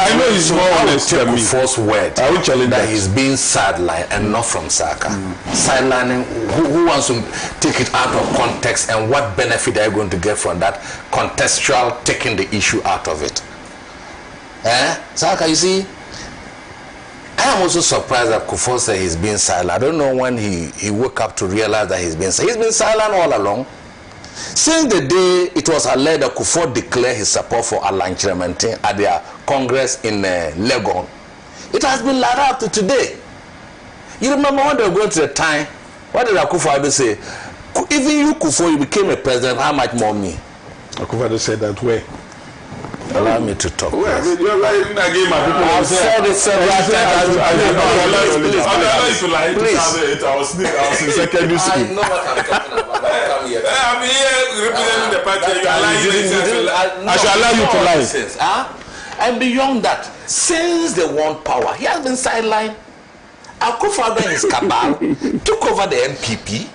I know he's more honest than me. Kufuor's word I will challenge that he's being sidelined and not from Saka. Sidelining, who wants to take it out of context, and what benefit are you going to get from that contextual taking the issue out of it? Saka, you see, I am also surprised that Kufuor said he's being silent. I don't know when he woke up to realize that he's been silent all along. Since the day it was alleged that Kufuor declared his support for Alan Chirementen at their Congress in Legon, it has been like that up to today. You remember when they were going to the time, what did Kufuor say? Even you, Kufuor, you became a president, how much more me? Kufuor said that way. Allow me to talk. Well, I mean, you're lying again, my people. I've said it several times. Please. I was in secondary school. I know what I'm talking about. I'm here representing the party. I shall allow you to lie. And beyond that, since they won power, he has been sidelined. Kufuor and his cabal took over the NPP,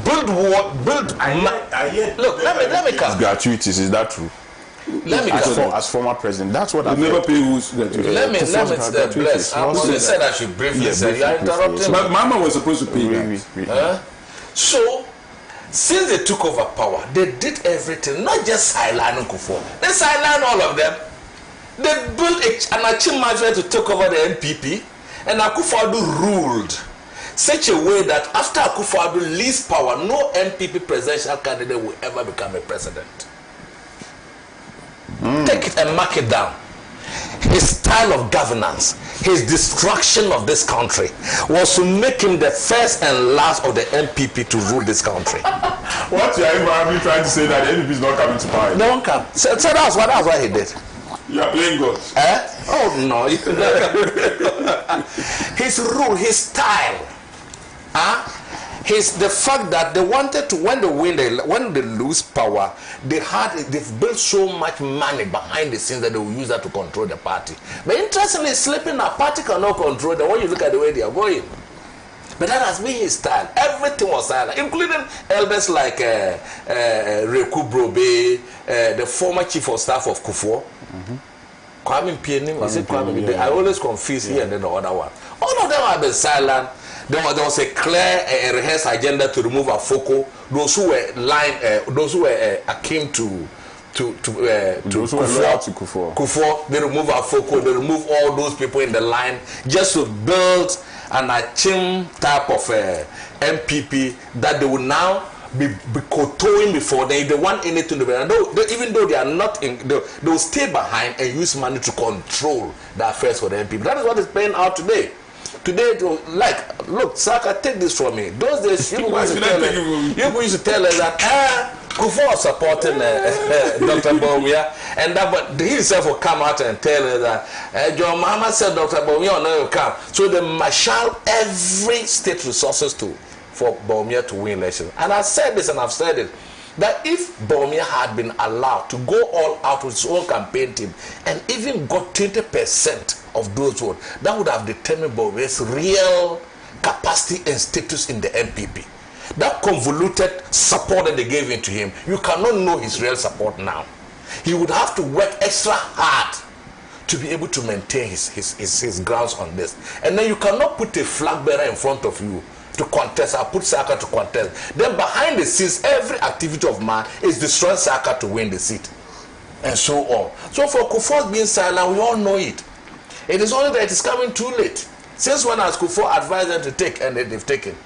build war, build. Look, let me come. It's gratuitous. Is that true? Let me as former president, that's what I never pay who's that. Let me bless. I only said I should briefly say you are interrupting. But Mama was supposed to pay that. So, since they took over power, they did everything, not just sideline Kufuor. They sidelined all of them. They built an achievement to take over the NPP, and Kufuor ruled such a way that after Kufuor leaves power, no NPP presidential candidate will ever become a president. Take it and mark it down. His style of governance, his destruction of this country was to make him the first and last of the NPP to rule this country. What you are trying to say that the NPP is not coming to power? They won't come. So that's what he did. You are playing God. Oh no. His rule, his style. The fact that they wanted to, when they lose power, they've built so much money behind the scenes that they will use that to control the party. But interestingly, slipping a party cannot control them when you look at the way they are going. But that has been his style. Everything was silent, including elders like Reku Brobe, the former chief of staff of Kufuor. Kwame Mpieni, is it Kwame Mpieni? I always confuse here and then the other one. All of them have been silent. There was a clear rehearsed agenda to remove Afoko. Those who were akin to Kufuor, they remove Afoko. They remove all those people in the line just to build an Achim type of MPP that they will now be kowtowing before they want anything to be. Even though they are not in, they will stay behind and use money to control the affairs for the MPP. That is what is playing out today. Today, look, Saka, take this from me. Those days, you used to tell us that Kufuor was supporting Dr. Bawumia, and that, but he himself will come out and tell us that John Mahama said Dr. Bawumia will not come. So they marshal every state resources for Bawumia to win elections. And I said this, and I've said it, that if Bawumia had been allowed to go all out with his own campaign team and even got 20% of those votes, that would have determined Bawumia's real capacity and status in the NPP. That convoluted support that they gave into him, you cannot know his real support now. He would have to work extra hard to be able to maintain his grounds on this. And then you cannot put a flag bearer in front of you to contest. I put Saka to contest. Then behind the scenes, every activity of man is destroying Saka to win the seat, and so on. So for Kufuor being silent, we all know it. It is only that it is coming too late. Since when has Kufuor advised them to take, and they've taken?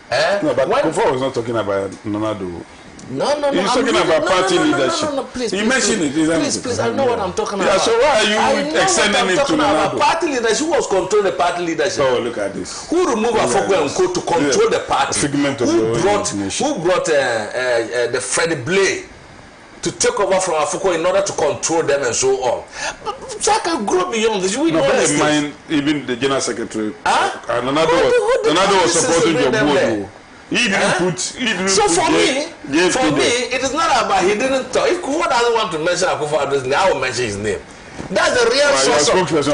No, but Kufuor was not talking about Nonado. No. He's talking about party leadership. No, please. You mentioned it. Please, I know what I'm talking about. Yeah, so why are you extending it to Nonado? Party leadership. Who was controlling the party leadership? Oh, look at this. Who removed Afoko and Co to control the party? Who brought the Freddie Blay to take over from Afoko in order to control them and so on? Saka grow beyond this. We know this. Mind even the general secretary. Nonado was supporting your board. He didn't put. So for me, it is not about he didn't talk. If Kufuor doesn't want to mention Akufuor's name, I will mention his name. That's the real source.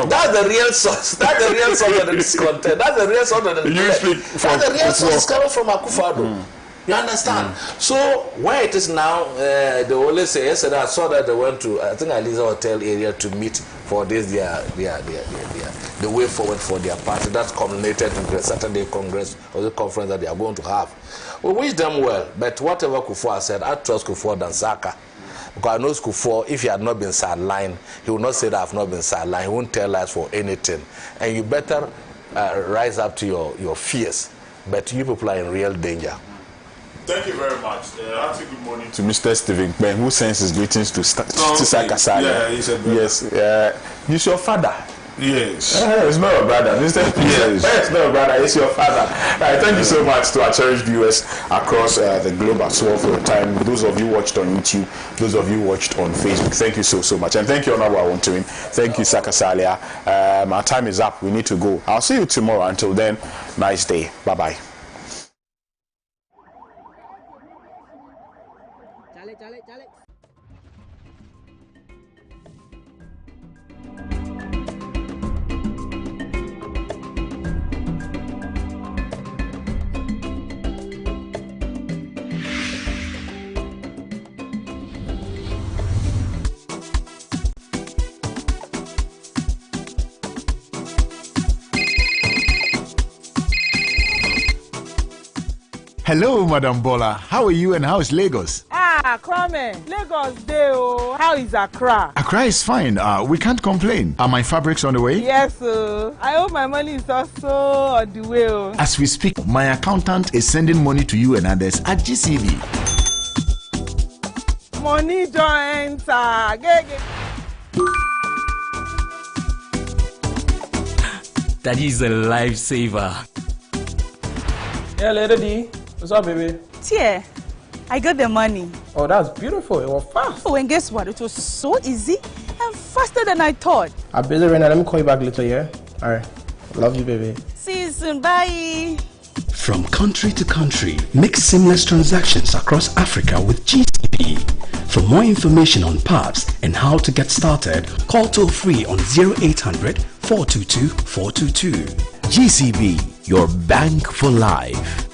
That's the real source. That's the real source of the discontent. That's the real source of the. That's the real source is coming from Akufuor. You understand? So where it is now, they always say, yesterday I saw that they went to, I think, Aliza Hotel area to meet for this, the way forward for their party. That's culminated in the Saturday Congress or the conference that they are going to have. We wish them well, but whatever Kufuor said, I trust Kufuor than Saka. Because I know Kufuor, if he had not been sidelined, he would not say that I have not been sidelined. He won't tell lies for anything. And you better rise up to your fears. But you people are in real danger. Thank you very much. Hearty good morning to Mr. Stephen Ben, who sends his greetings to Saka Sala. Yeah, he said yes. He's your father. Yes. It's not your brother. Mr. Yes. It's not your brother. It's your father. Thank you so much to our cherished viewers across the globe as well for your time. Those of you watched on YouTube, those of you watched on Facebook, thank you so much. And thank you, Honorable Awontoyin. Thank you, Saka Salia. Our time is up. We need to go. I'll see you tomorrow. Until then, nice day. Bye-bye. Hello, Madam Bola. How are you and how is Lagos? Kwame, Lagos day oh. How is Accra? Accra is fine. We can't complain. Are my fabrics on the way? Yes, sir. I hope my money is also on the way. Oh. As we speak, my accountant is sending money to you and others at GCB. Money don't enter. That is a lifesaver. Yeah, Lady D. What's up, baby? Tia, I got the money. Oh, that's beautiful. It was fast. Oh, and guess what? It was so easy and faster than I thought. I'm busy right now. Let me call you back later, yeah? All right. Love you, baby. See you soon. Bye. From country to country, make seamless transactions across Africa with GCB. For more information on PABs and how to get started, call toll-free on 0800 422 422. GCB, your bank for life.